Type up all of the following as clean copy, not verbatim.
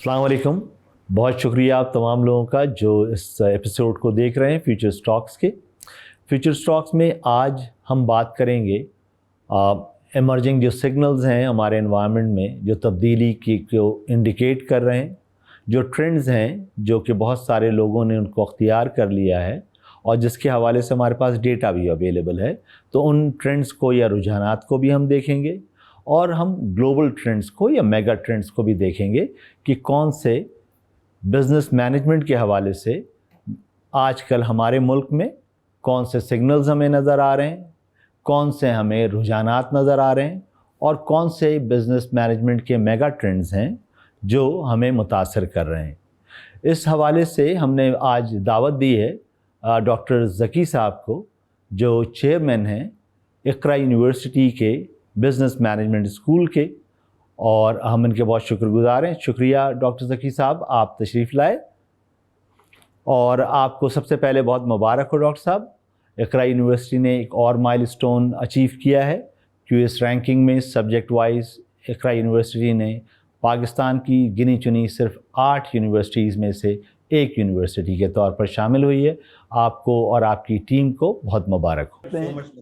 अस्सलाम वालेकुम। बहुत शुक्रिया आप तमाम लोगों का जो इस एपिसोड को देख रहे हैं फ्यूचर स्टॉक्स के। फ्यूचर स्टॉक्स में आज हम बात करेंगे इमर्जिंग जो सिग्नल्स हैं हमारे एनवायरनमेंट में, जो तब्दीली की को इंडिकेट कर रहे हैं, जो ट्रेंड्स हैं जो कि बहुत सारे लोगों ने उनको अख्तियार कर लिया है और जिसके हवाले से हमारे पास डेटा भी अवेलेबल है। तो उन ट्रेंड्स को या रुझानात को भी हम देखेंगे और हम ग्लोबल ट्रेंड्स को या मेगा ट्रेंड्स को भी देखेंगे कि कौन से बिज़नेस मैनेजमेंट के हवाले से आजकल हमारे मुल्क में कौन से सिग्नल्स हमें नज़र आ रहे हैं, कौन से हमें रुझानात नज़र आ रहे हैं और कौन से बिज़नेस मैनेजमेंट के मेगा ट्रेंड्स हैं जो हमें मुतासर कर रहे हैं। इस हवाले से हमने आज दावत दी है डॉक्टर ज़की साहब को, जो चेयरमैन हैं इक़रा यूनिवर्सिटी के बिज़नेस मैनेजमेंट स्कूल के, और हम इनके बहुत शुक्रगुज़ार हैं। शुक्रिया डॉक्टर ज़की साहब, आप तशरीफ़ लाए। और आपको सबसे पहले बहुत मुबारक हो डॉक्टर साहब। इक़रा यूनिवर्सिटी ने एक और माइलस्टोन अचीव किया है क्यूएस रैंकिंग में। सब्जेक्ट वाइज इक़रा यूनिवर्सिटी ने पाकिस्तान की गिनी चुनी सिर्फ 8 यूनिवर्सिटीज़ में से एक यूनिवर्सिटी के तौर पर शामिल हुई है। आपको और आपकी टीम को बहुत मुबारक हो।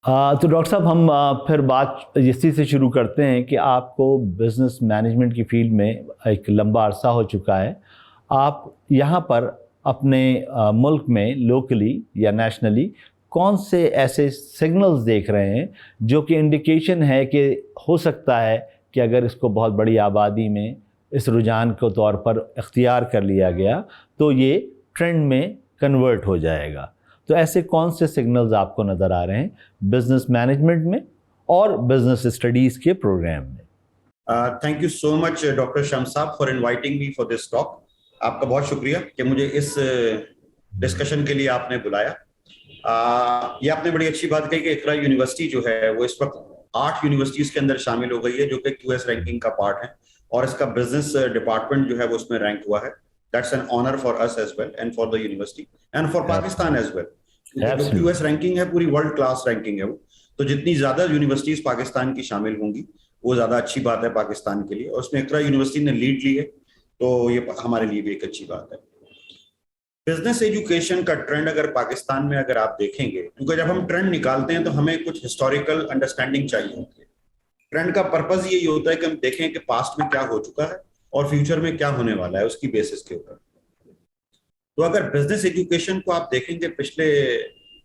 तो डॉक्टर साहब, हम फिर बात इसी से शुरू करते हैं कि आपको बिज़नेस मैनेजमेंट की फील्ड में एक लंबा अरसा हो चुका है। आप यहाँ पर अपने मुल्क में लोकली या नेशनली कौन से ऐसे सिग्नल्स देख रहे हैं जो कि इंडिकेशन है कि हो सकता है कि अगर इसको बहुत बड़ी आबादी में इस रुझान के तौर पर इख्तियार कर लिया गया तो ये ट्रेंड में कन्वर्ट हो जाएगा। तो ऐसे कौन से सिग्नल्स आपको नज़र आ रहे हैं बिज़नेस मैनेजमेंट में और बिज़नेस स्टडीज़ के प्रोग्राम में? Thank you so much doctor Shams साहब for inviting me for this talk. आपका बहुत शुक्रिया कि मुझे इस डिस्कशन के लिए आपने बुलाया। ये आपने बड़ी अच्छी बात कही कि इक़रा यूनिवर्सिटी जो है वो इस वक्त 8 यूनिवर्सिटीज़ के अंदर शामिल हो गई है, जो कि क्यूएस रैंकिंग का पार्ट है, और इसका बिजनेस डिपार्टमेंट जो है वो उसमें रैंक हुआ है। That's an honor for us as well and for the university and for Pakistan as well. जो क्यूएस रैंकिंग है पूरी वर्ल्ड क्लास रैंकिंग है वो, तो जितनी ज्यादा यूनिवर्सिटीज पाकिस्तान की शामिल होंगी वो ज्यादा अच्छी बात है पाकिस्तान के लिए, और उसमें इक़रा यूनिवर्सिटी ने लीड ली है, तो ये हमारे लिए भी एक अच्छी बात है। बिजनेस एजुकेशन का ट्रेंड अगर पाकिस्तान में अगर आप देखेंगे, क्योंकि जब हम ट्रेंड निकालते हैं तो हमें कुछ हिस्टोरिकल अंडरस्टैंडिंग चाहिए होती है। ट्रेंड का पर्पज यही होता है कि हम देखें कि पास्ट में क्या हो चुका है और फ्यूचर में क्या होने वाला है, उसकी बेसिस के ऊपर। तो अगर बिजनेस एजुकेशन को आप देखेंगे पिछले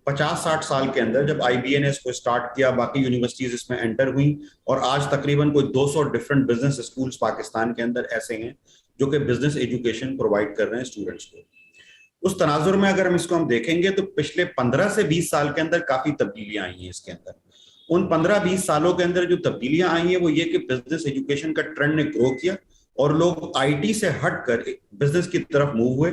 50-60 साल के अंदर, जब आईबीएनएस को स्टार्ट किया, बाकी यूनिवर्सिटीज इसमें एंटर हुई, और आज तकरीबन कोई 200 डिफरेंट बिजनेस स्कूल्स पाकिस्तान के अंदर ऐसे हैं जो कि बिजनेस एजुकेशन प्रोवाइड कर रहे हैं स्टूडेंट्स को। उस तनाजुर में अगर हम देखेंगे तो पिछले 15 से 20 साल के अंदर काफी तब्दीलियां आई हैं इसके अंदर। उन 15-20 सालों के अंदर जो तब्दीलियां आई हैं वो ये कि बिजनेस एजुकेशन का ट्रेंड ने ग्रो किया और लोग आईटी से हटकर बिजनेस की तरफ मूव हुए।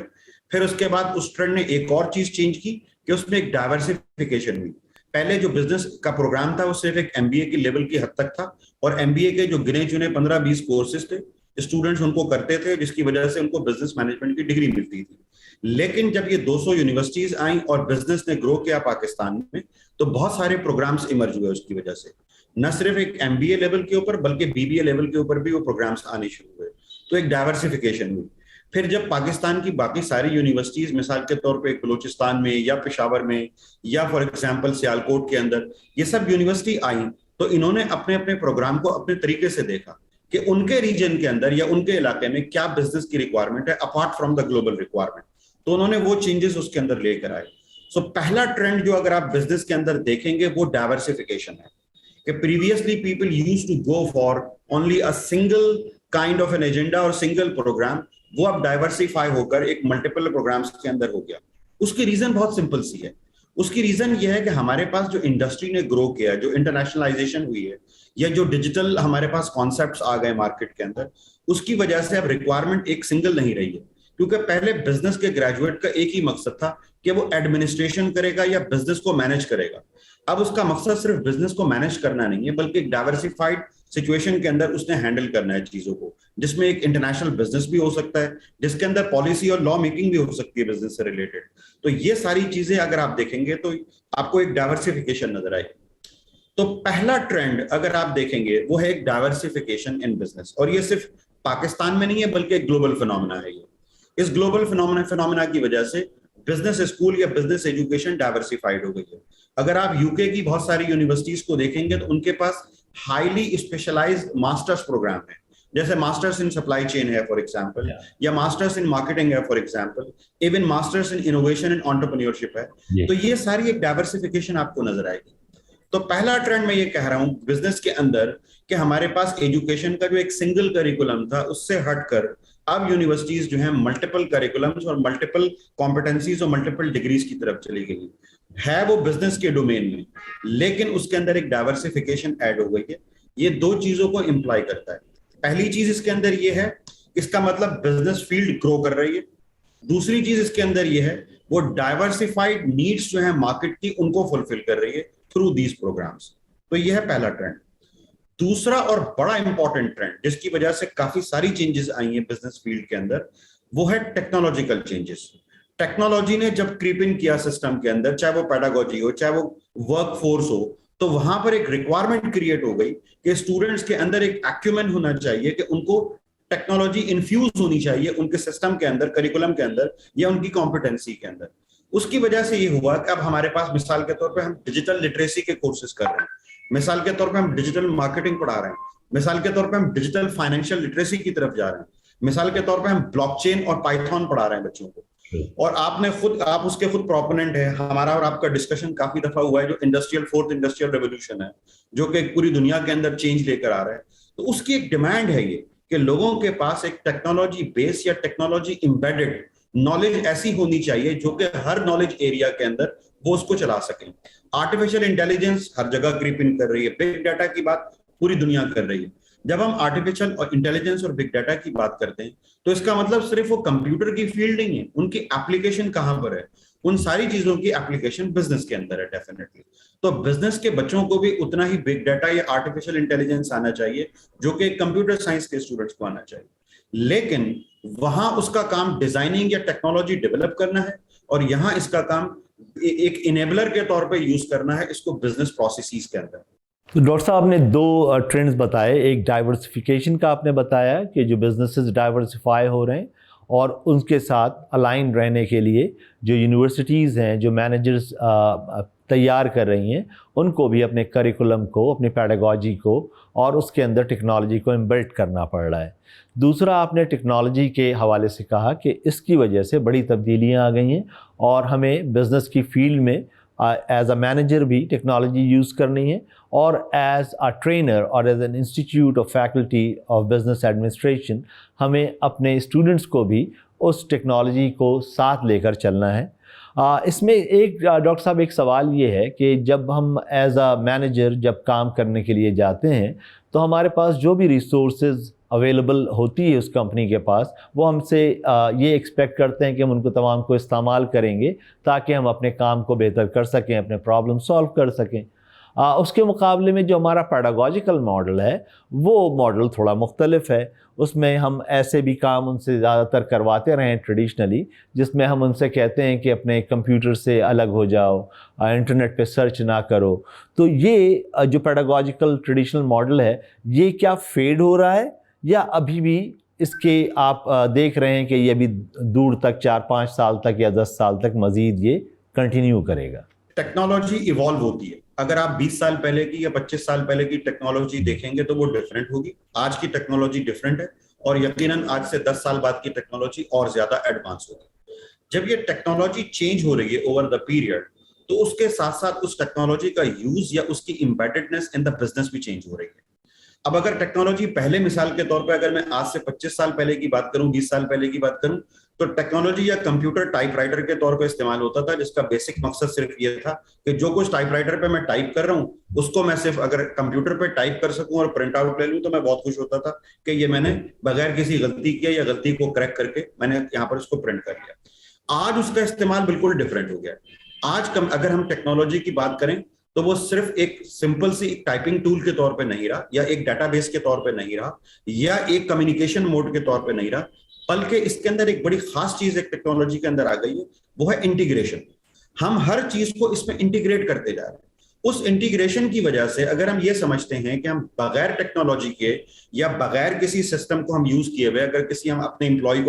फिर उसके बाद उस ट्रेंड ने एक और चीज चेंज की कि उसमें एक डाइवर्सिफिकेशन हुई। पहले जो बिजनेस का प्रोग्राम था वो सिर्फ एक एमबीए की लेवल की हद तक था, और एमबीए के जो गिने चुने 15-20 कोर्सेज थे स्टूडेंट्स उनको करते थे, जिसकी वजह से उनको बिजनेस मैनेजमेंट की डिग्री मिलती थी। लेकिन जब ये 200 यूनिवर्सिटीज आई और बिजनेस ने ग्रो किया पाकिस्तान में, तो बहुत सारे प्रोग्राम्स इमर्ज हुए उसकी वजह से। न सिर्फ एक एमबीए लेवल के ऊपर बल्कि बीबीए लेवल के ऊपर भी वो प्रोग्राम्स आने शुरू हुए, तो एक डाइवर्सिफिकेशन हुई। फिर जब पाकिस्तान की बाकी सारी यूनिवर्सिटीज, मिसाल के तौर पे बलूचिस्तान में या पेशावर में या फॉर एग्जांपल सियालकोट के अंदर, ये सब यूनिवर्सिटी आई, तो इन्होंने अपने अपने प्रोग्राम को अपने तरीके से देखा कि उनके रीजन के अंदर या उनके इलाके में क्या बिजनेस की रिक्वायरमेंट है apart from the global requirement, तो उन्होंने वो चेंजेस उसके अंदर लेकर आए। सो पहला ट्रेंड जो अगर आप बिजनेस के अंदर देखेंगे वो डाइवर्सिफिकेशन है कि previously people used to go for only a single kind of an agenda और सिंगल प्रोग्राम, वो अब डाइवर्सिफाई होकर एक मल्टीपल प्रोग्राम्स के अंदर हो गया। उसकी रीजन बहुत सिंपल सी है। उसकी रीजन ये है कि हमारे पास जो इंडस्ट्री ने ग्रो किया, जो इंटरनेशनलाइजेशन हुई है, या जो डिजिटल हमारे पास कॉन्सेप्ट्स आ गए मार्केट के अंदर, उसकी वजह से अब रिक्वायरमेंट एक सिंगल नहीं रही है। क्योंकि पहले बिजनेस के ग्रेजुएट का एक ही मकसद था कि वो एडमिनिस्ट्रेशन करेगा या बिजनेस को मैनेज करेगा। अब उसका मकसद सिर्फ बिजनेस को मैनेज करना नहीं है, बल्कि एक डाइवर्सिफाइड सिचुएशन के अंदर उसने हैंडल करना है चीजों को, जिसमें एक इंटरनेशनल बिजनेस भी हो सकता है, जिसके अंदर पॉलिसी और लॉ मेकिंग भी हो सकती है बिजनेस से रिलेटेड। तो ये सारी चीजें अगर आप देखेंगे तो आपको एक डाइवर्सिफिकेशन नजर आएगी। तो पहला ट्रेंड अगर आप देखेंगे वो है एक डाइवर्सिफिकेशन इन बिजनेस, और ये सिर्फ पाकिस्तान में नहीं है बल्कि एक ग्लोबल फिनोमेना है ये। इस ग्लोबल फिनोमेना की वजह से बिजनेस स्कूल या बिजनेस एजुकेशन डाइवर्सिफाइड हो गई है। अगर आप यूके की बहुत सारी यूनिवर्सिटीज को देखेंगे तो उनके पास हाईली स्पेशलाइज्ड मास्टर्स प्रोग्राम है, जैसे मास्टर्स इन सप्लाई चेन है फॉर एग्जांपल, या मास्टर्स इन मार्केटिंग है for example, even masters in innovation and entrepreneurship है। तो ये सारी एक डाइवर्सिफिकेशन आपको नजर आएगी। तो पहला ट्रेंड मैं ये कह रहा हूं बिजनेस के अंदर कि हमारे पास एजुकेशन का जो एक सिंगल करिकुलम था उससे हटकर अब यूनिवर्सिटीज जो है मल्टीपल करिकुलम्स और मल्टीपल कॉम्पिटेंसीज और मल्टीपल डिग्रीज की तरफ चली गई है वो बिजनेस के डोमेन में, लेकिन उसके अंदर एक डाइवर्सिफिकेशन ऐड हो गई है। ये दो चीजों को इंप्लाई करता है। पहली चीज इसके अंदर ये है, इसका मतलब बिजनेस फील्ड ग्रो कर रही है। दूसरी चीज इसके अंदर ये है वो डाइवर्सिफाइड नीड्स जो है मार्केट की उनको फुलफिल कर रही है थ्रू दीज प्रोग्राम्स। तो यह है पहला ट्रेंड। दूसरा और बड़ा इंपॉर्टेंट ट्रेंड जिसकी वजह से काफी सारी चेंजेस आई हैं बिजनेस फील्ड के अंदर, वो है टेक्नोलॉजिकल चेंजेस। टेक्नोलॉजी ने जब क्रीप इन किया सिस्टम के अंदर, चाहे वो पेडागोजी हो चाहे वो वर्क फोर्स हो, तो वहां पर एक रिक्वायरमेंट क्रिएट हो गई कि स्टूडेंट्स के अंदर एक एक्यूमेन होना चाहिए कि उनको टेक्नोलॉजी इन्फ्यूज होनी चाहिए उनके सिस्टम के अंदर, करिकुलम के अंदर या उनकी कॉम्पिटेंसी के अंदर। उसकी वजह से ये हुआ कि अब हमारे पास मिसाल के तौर पे हम डिजिटल लिटरेसी के कोर्सेज कर रहे हैं, मिसाल के तौर पे हम डिजिटल मार्केटिंग पढ़ा रहे हैं, मिसाल के तौर पे हम डिजिटल फाइनेंशियल लिटरेसी की तरफ जा रहे हैं, मिसाल के तौर पे हम ब्लॉकचेन और पाइथन पढ़ा रहे हैं बच्चों को। और आप उसके खुद प्रोपोनेंट है। हमारा और आपका डिस्कशन काफी दफा हुआ है जो फोर्थ इंडस्ट्रियल रेवोल्यूशन है, जो कि पूरी दुनिया के अंदर चेंज लेकर आ रहा है। तो उसकी एक डिमांड है ये कि लोगों के पास एक टेक्नोलॉजी बेस या टेक्नोलॉजी एम्बेडेड नॉलेज ऐसी होनी चाहिए जो कि हर नॉलेज एरिया के अंदर वो उसको चला सकें। आर्टिफिशियल इंटेलिजेंस हर जगह क्रीप इन कर रही है, बिग डाटा की बात पूरी दुनिया कर रही है। जब हम आर्टिफिशियल और इंटेलिजेंस और बिग डाटा की बात करते हैं तो इसका मतलब सिर्फ वो कंप्यूटर की फील्ड नहीं है, उनकी एप्लीकेशन कहां पर है, उन सारी चीजों की एप्लीकेशन बिजनेस के अंदर है डेफिनेटली। तो बिजनेस के बच्चों को भी उतना ही बिग डाटा या आर्टिफिशियल इंटेलिजेंस आना चाहिए जो कि कंप्यूटर साइंस के स्टूडेंट्स को आना चाहिए। लेकिन वहां उसका काम डिजाइनिंग या टेक्नोलॉजी डेवलप करना है और यहां इसका काम एक इनेबलर के तौर पे यूज करना है इसको बिजनेस प्रोसेसेस के अंदर। तो डॉक्टर साहब ने दो ट्रेंड्स बताए, एक डाइवर्सिफिकेशन का आपने बताया कि जो बिजनेसेस डाइवर्सिफाई हो रहे हैं और उनके साथ अलाइन रहने के लिए जो यूनिवर्सिटीज़ हैं, जो मैनेजर्स तैयार कर रही हैं, उनको भी अपने करिकुलम को, अपनी पैडागॉजी को और उसके अंदर टेक्नोलॉजी को इम्बिल्ट करना पड़ रहा है। दूसरा, आपने टेक्नोलॉजी के हवाले से कहा कि इसकी वजह से बड़ी तब्दीलियां आ गई हैं और हमें बिज़नेस की फील्ड में एज अ मैनेजर भी टेक्नोलॉजी यूज़ करनी है और एज अ ट्रेनर और as an institute of faculty of business administration हमें अपने स्टूडेंट्स को भी उस टेक्नोलॉजी को साथ लेकर चलना है। इसमें एक डॉक्टर साहब एक सवाल ये है कि जब हम एज अ मैनेजर जब काम करने के लिए जाते हैं तो हमारे पास जो भी रिसोर्सेज अवेलेबल होती है उस कंपनी के पास, वो हमसे ये एक्सपेक्ट करते हैं कि हम उनको तमाम को इस्तेमाल करेंगे ताकि हम अपने काम को बेहतर कर सकें, अपने प्रॉब्लम सॉल्व कर सकें। उसके मुकाबले में जो हमारा पैडागॉजिकल मॉडल है वो मॉडल थोड़ा मुख्तलिफ है। उसमें हम ऐसे भी काम उनसे ज़्यादातर करवाते रहे हैं ट्रेडिशनली, जिसमें हम उनसे कहते हैं कि अपने कंप्यूटर से अलग हो जाओ, इंटरनेट पे सर्च ना करो। तो ये जो पैडागॉजिकल ट्रेडिशनल मॉडल है ये क्या फेड हो रहा है या अभी भी इसके आप देख रहे हैं कि ये अभी दूर तक 4-5 साल तक या 10 साल तक मज़ीद ये कंटिन्यू करेगा? टेक्नोलॉजी इवॉल्व होती है। अगर आप 20 साल पहले की या 25 साल पहले की टेक्नोलॉजी देखेंगे तो वो डिफरेंट होगी। आज की टेक्नोलॉजी डिफरेंट है और यकीनन आज से 10 साल बाद की टेक्नोलॉजी और ज्यादा एडवांस होगी। जब ये टेक्नोलॉजी चेंज हो रही है ओवर द पीरियड, तो उसके साथ साथ उस टेक्नोलॉजी का यूज या उसकी एम्बेडेडनेस इन द बिजनेस भी चेंज हो रही है। अब अगर टेक्नोलॉजी पहले, मिसाल के तौर पे अगर मैं आज से 25 साल पहले की बात करूं, 20 साल पहले की बात करूं, तो टेक्नोलॉजी या कंप्यूटर टाइपराइटर के तौर पे इस्तेमाल होता था, जिसका बेसिक मकसद सिर्फ ये था कि जो कुछ टाइपराइटर पे मैं टाइप कर रहा हूं उसको मैं सिर्फ अगर कंप्यूटर पे टाइप कर सकूं और प्रिंट आउट ले लूं तो मैं बहुत खुश होता था कि ये मैंने बगैर किसी गलती किए या गलती को करेक्ट करके मैंने यहाँ पर इसको प्रिंट कर लिया। आज उसका इस्तेमाल बिल्कुल डिफरेंट हो गया। आज अगर हम टेक्नोलॉजी की बात करें तो वो सिर्फ एक सिंपल सी टाइपिंग टूल के तौर पे नहीं रहा, या एक डेटाबेस के तौर पे नहीं रहा, या एक कम्युनिकेशन मोड के तौर पे नहीं रहा, बल्कि इसके अंदर एक बड़ी खास चीज एक टेक्नोलॉजी के अंदर आ गई है, वो है इंटीग्रेशन। हम हर चीज को इसमें इंटीग्रेट करते जा रहे हैं। उस इंटीग्रेशन की वजह से अगर हम ये समझते हैं कि हम बगैर टेक्नोलॉजी के या बगैर किसी सिस्टम को हम यूज किए हुए अगर किसी हम अपने एम्प्लॉय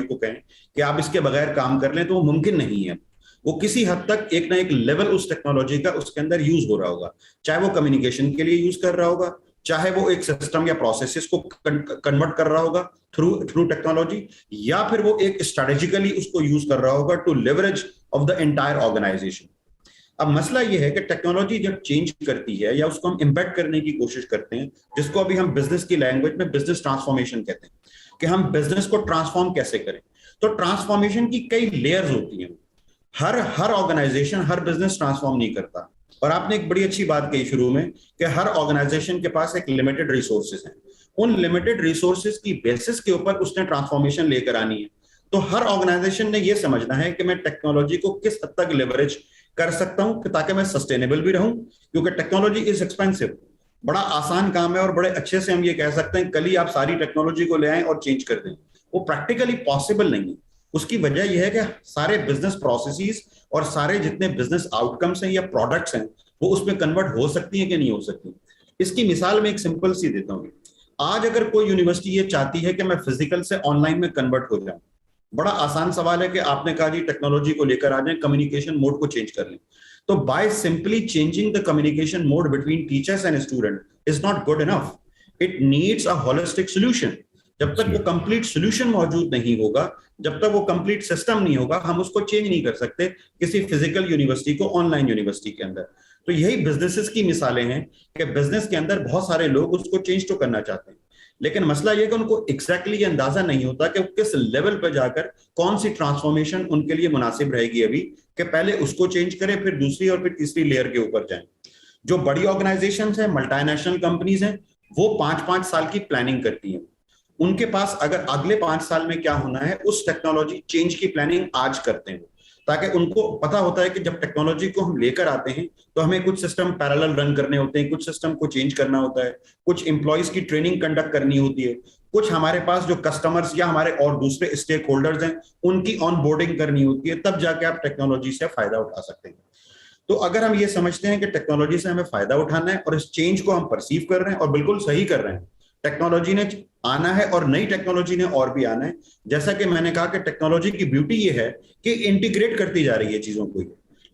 को कहें कि आप इसके बगैर काम कर लें, तो वो मुमकिन नहीं है। वो किसी हद तक एक ना एक लेवल उस टेक्नोलॉजी का उसके अंदर यूज हो रहा होगा, चाहे वो कम्युनिकेशन के लिए यूज कर रहा होगा, चाहे वो एक सिस्टम या प्रोसेसेस को कन्वर्ट कर रहा होगा थ्रू टेक्नोलॉजी, या फिर वो एक स्ट्रेटेजिकली उसको यूज कर रहा होगा to leverage of the entire organisation. अब मसला यह है कि टेक्नोलॉजी जब चेंज करती है या उसको हम इम्बेड करने की कोशिश करते हैं, जिसको अभी हम बिजनेस की लैंग्वेज में बिजनेस ट्रांसफॉर्मेशन कहते हैं कि हम बिजनेस को ट्रांसफॉर्म कैसे करें, तो ट्रांसफॉर्मेशन की कई लेयर्स होती हैं। हर ऑर्गेनाइजेशन हर बिजनेस ट्रांसफॉर्म नहीं करता। और आपने एक बड़ी अच्छी बात कही शुरू में कि हर ऑर्गेनाइजेशन के पास एक लिमिटेड रिसोर्सेज हैं, उन लिमिटेड रिसोर्सेज की बेसिस के ऊपर उसने ट्रांसफॉर्मेशन लेकर आनी है। तो हर ऑर्गेनाइजेशन ने यह समझना है कि मैं टेक्नोलॉजी को किस हद तक लेवरेज कर सकता हूं ताकि मैं सस्टेनेबल भी रहूं, क्योंकि टेक्नोलॉजी इज एक्सपेंसिव। बड़ा आसान काम है और बड़े अच्छे से हम ये कह सकते हैं कल ही आप सारी टेक्नोलॉजी को ले आएं और चेंज कर दें, वो प्रैक्टिकली पॉसिबल नहीं है। उसकी वजह यह है कि सारे बिजनेस प्रोसेसेस और सारे जितने बिजनेस आउटकम्स हैं या प्रोडक्ट्स हैं वो उसमें कन्वर्ट हो सकती हैं कि नहीं हो सकती। इसकी मिसाल मैं एक सिंपल सी देता हूँ। आज अगर कोई यूनिवर्सिटी ये चाहती है कि मैं फिजिकल से ऑनलाइन में कन्वर्ट हो जाऊं, बड़ा आसान सवाल है कि आपने कहा जी टेक्नोलॉजी को लेकर आ जाए, कम्युनिकेशन मोड को चेंज कर लें। तो by simply changing the communication mode between teachers and student is not good enough, it needs a holistic solution. जब तक वो कंप्लीट सोल्यूशन मौजूद नहीं होगा, जब तक वो कंप्लीट सिस्टम नहीं होगा, हम उसको चेंज नहीं कर सकते किसी फिजिकल यूनिवर्सिटी को ऑनलाइन यूनिवर्सिटी के अंदर। तो यही बिजनेसेस की मिसालें हैं कि बिजनेस के अंदर बहुत सारे लोग उसको चेंज तो करना चाहते हैं, लेकिन मसला यह कि उनको एग्जैक्टली अंदाजा नहीं होता कि किस लेवल पर जाकर कौन सी ट्रांसफॉर्मेशन उनके लिए मुनासिब रहेगी अभी, कि पहले उसको चेंज करें फिर दूसरी और फिर तीसरी लेयर के ऊपर जाएं। जो बड़ी ऑर्गेनाइजेशन है, मल्टीनेशनल कंपनीज हैं, वो 5-5 साल की प्लानिंग करती हैं। उनके पास अगर अगले 5 साल में क्या होना है उस टेक्नोलॉजी चेंज की प्लानिंग आज करते हैं, ताकि उनको पता होता है कि जब टेक्नोलॉजी को हम लेकर आते हैं तो हमें कुछ सिस्टम पैरेलल रन करने होते हैं, कुछ सिस्टम को चेंज करना होता है, कुछ एम्प्लॉयज की ट्रेनिंग कंडक्ट करनी होती है, कुछ हमारे पास जो कस्टमर्स या हमारे और दूसरे स्टेक होल्डर्स हैं उनकी ऑन बोर्डिंग करनी होती है, तब जाके आप टेक्नोलॉजी से फायदा उठा सकते हैं। तो अगर हम ये समझते हैं कि टेक्नोलॉजी से हमें फायदा उठाना है और इस चेंज को हम परसीव कर रहे हैं और बिल्कुल सही कर रहे हैं, टेक्नोलॉजी ने आना है और नई टेक्नोलॉजी ने और भी आना है। जैसा कि मैंने कहा कि टेक्नोलॉजी की ब्यूटी ये है कि इंटीग्रेट करती जा रही है चीजों को।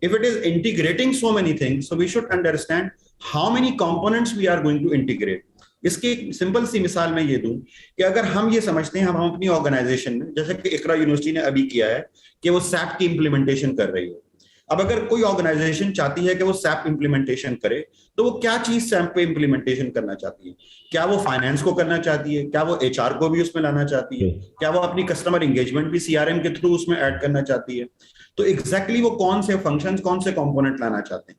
If it is integrating so many things, so we should understand how many components we are going to integrate. इसकी एक सिंपल सी मिसाल मैं ये दूं कि अगर हम ये समझते हैं हम अपनी ऑर्गेनाइजेशन में, जैसे कि इकरा यूनिवर्सिटी ने अभी किया है कि वो सैप की इंप्लीमेंटेशन कर रही है। अब अगर कोई ऑर्गेनाइजेशन चाहती है कि वो सैप इंप्लीमेंटेशन करे, तो वो क्या चीज सैप पे इंप्लीमेंटेशन करना चाहती है? क्या वो फाइनेंस को करना चाहती है? क्या वो एचआर को भी उसमें लाना चाहती है? क्या वो अपनी कस्टमर एंगेजमेंट भी सीआरएम के थ्रू उसमें ऐड करना चाहती है? तो एग्जैक्टली वो कौन से फंक्शंस, कौन से कंपोनेंट लाना चाहते हैं?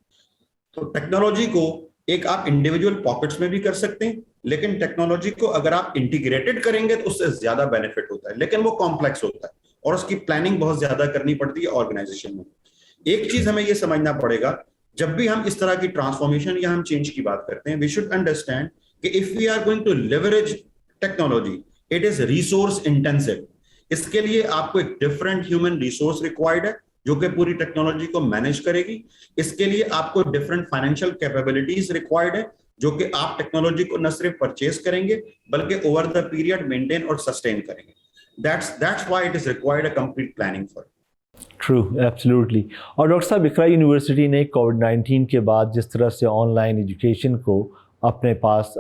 तो टेक्नोलॉजी को एक आप इंडिविजुअल पॉकेट्स में भी कर सकते हैं, लेकिन टेक्नोलॉजी को अगर आप इंटीग्रेटेड करेंगे तो उससे ज्यादा बेनिफिट होता है, लेकिन वो कॉम्प्लेक्स होता है और उसकी प्लानिंग बहुत ज्यादा करनी पड़ती है ऑर्गेनाइजेशन में। एक चीज हमें यह समझना पड़ेगा, जब भी हम इस तरह की ट्रांसफॉर्मेशन या हम चेंज की बात करते हैं, वी शुड अंडरस्टैंड कि if we are going to leverage technology, it is resource intensive. इसके लिए आपको एक डिफरेंट ह्यूमन रिसोर्स रिक्वायर्ड है जो कि पूरी टेक्नोलॉजी को मैनेज करेगी। इसके लिए आपको डिफरेंट फाइनेंशियल कैपेबिलिटीज रिक्वायर्ड है जो कि आप टेक्नोलॉजी को न सिर्फ परचेज करेंगे बल्कि ओवर द पीरियड मेंटेन और सस्टेन करेंगे। That's why it is required a complete planning for it. True, absolutely. और डॉक्टर साहब, इकरा यूनिवर्सिटी ने कोविड-19 के बाद जिस तरह से ऑनलाइन एजुकेशन को अपने पास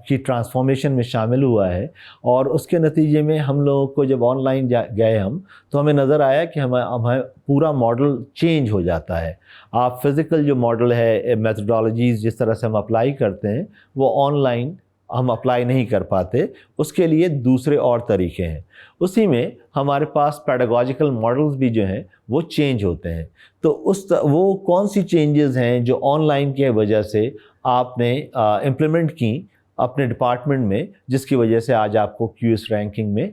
की ट्रांसफॉर्मेशन में शामिल हुआ है, और उसके नतीजे में हम लोगों को जब ऑनलाइन गए हम, तो हमें नज़र आया कि हमें पूरा मॉडल चेंज हो जाता है। आप फिज़िकल जो मॉडल है, मेथडोलॉजीज़ जिस तरह से हम अप्लाई करते हैं, वो ऑनलाइन हम अप्लाई नहीं कर पाते, उसके लिए दूसरे और तरीके हैं। उसी में हमारे पास पेडागॉजिकल मॉडल्स भी जो हैं वो चेंज होते हैं। तो वो कौन सी चेंजेस हैं जो ऑनलाइन की वजह से आपने इम्प्लीमेंट की अपने डिपार्टमेंट में, जिसकी वजह से आज आपको क्यूएस रैंकिंग में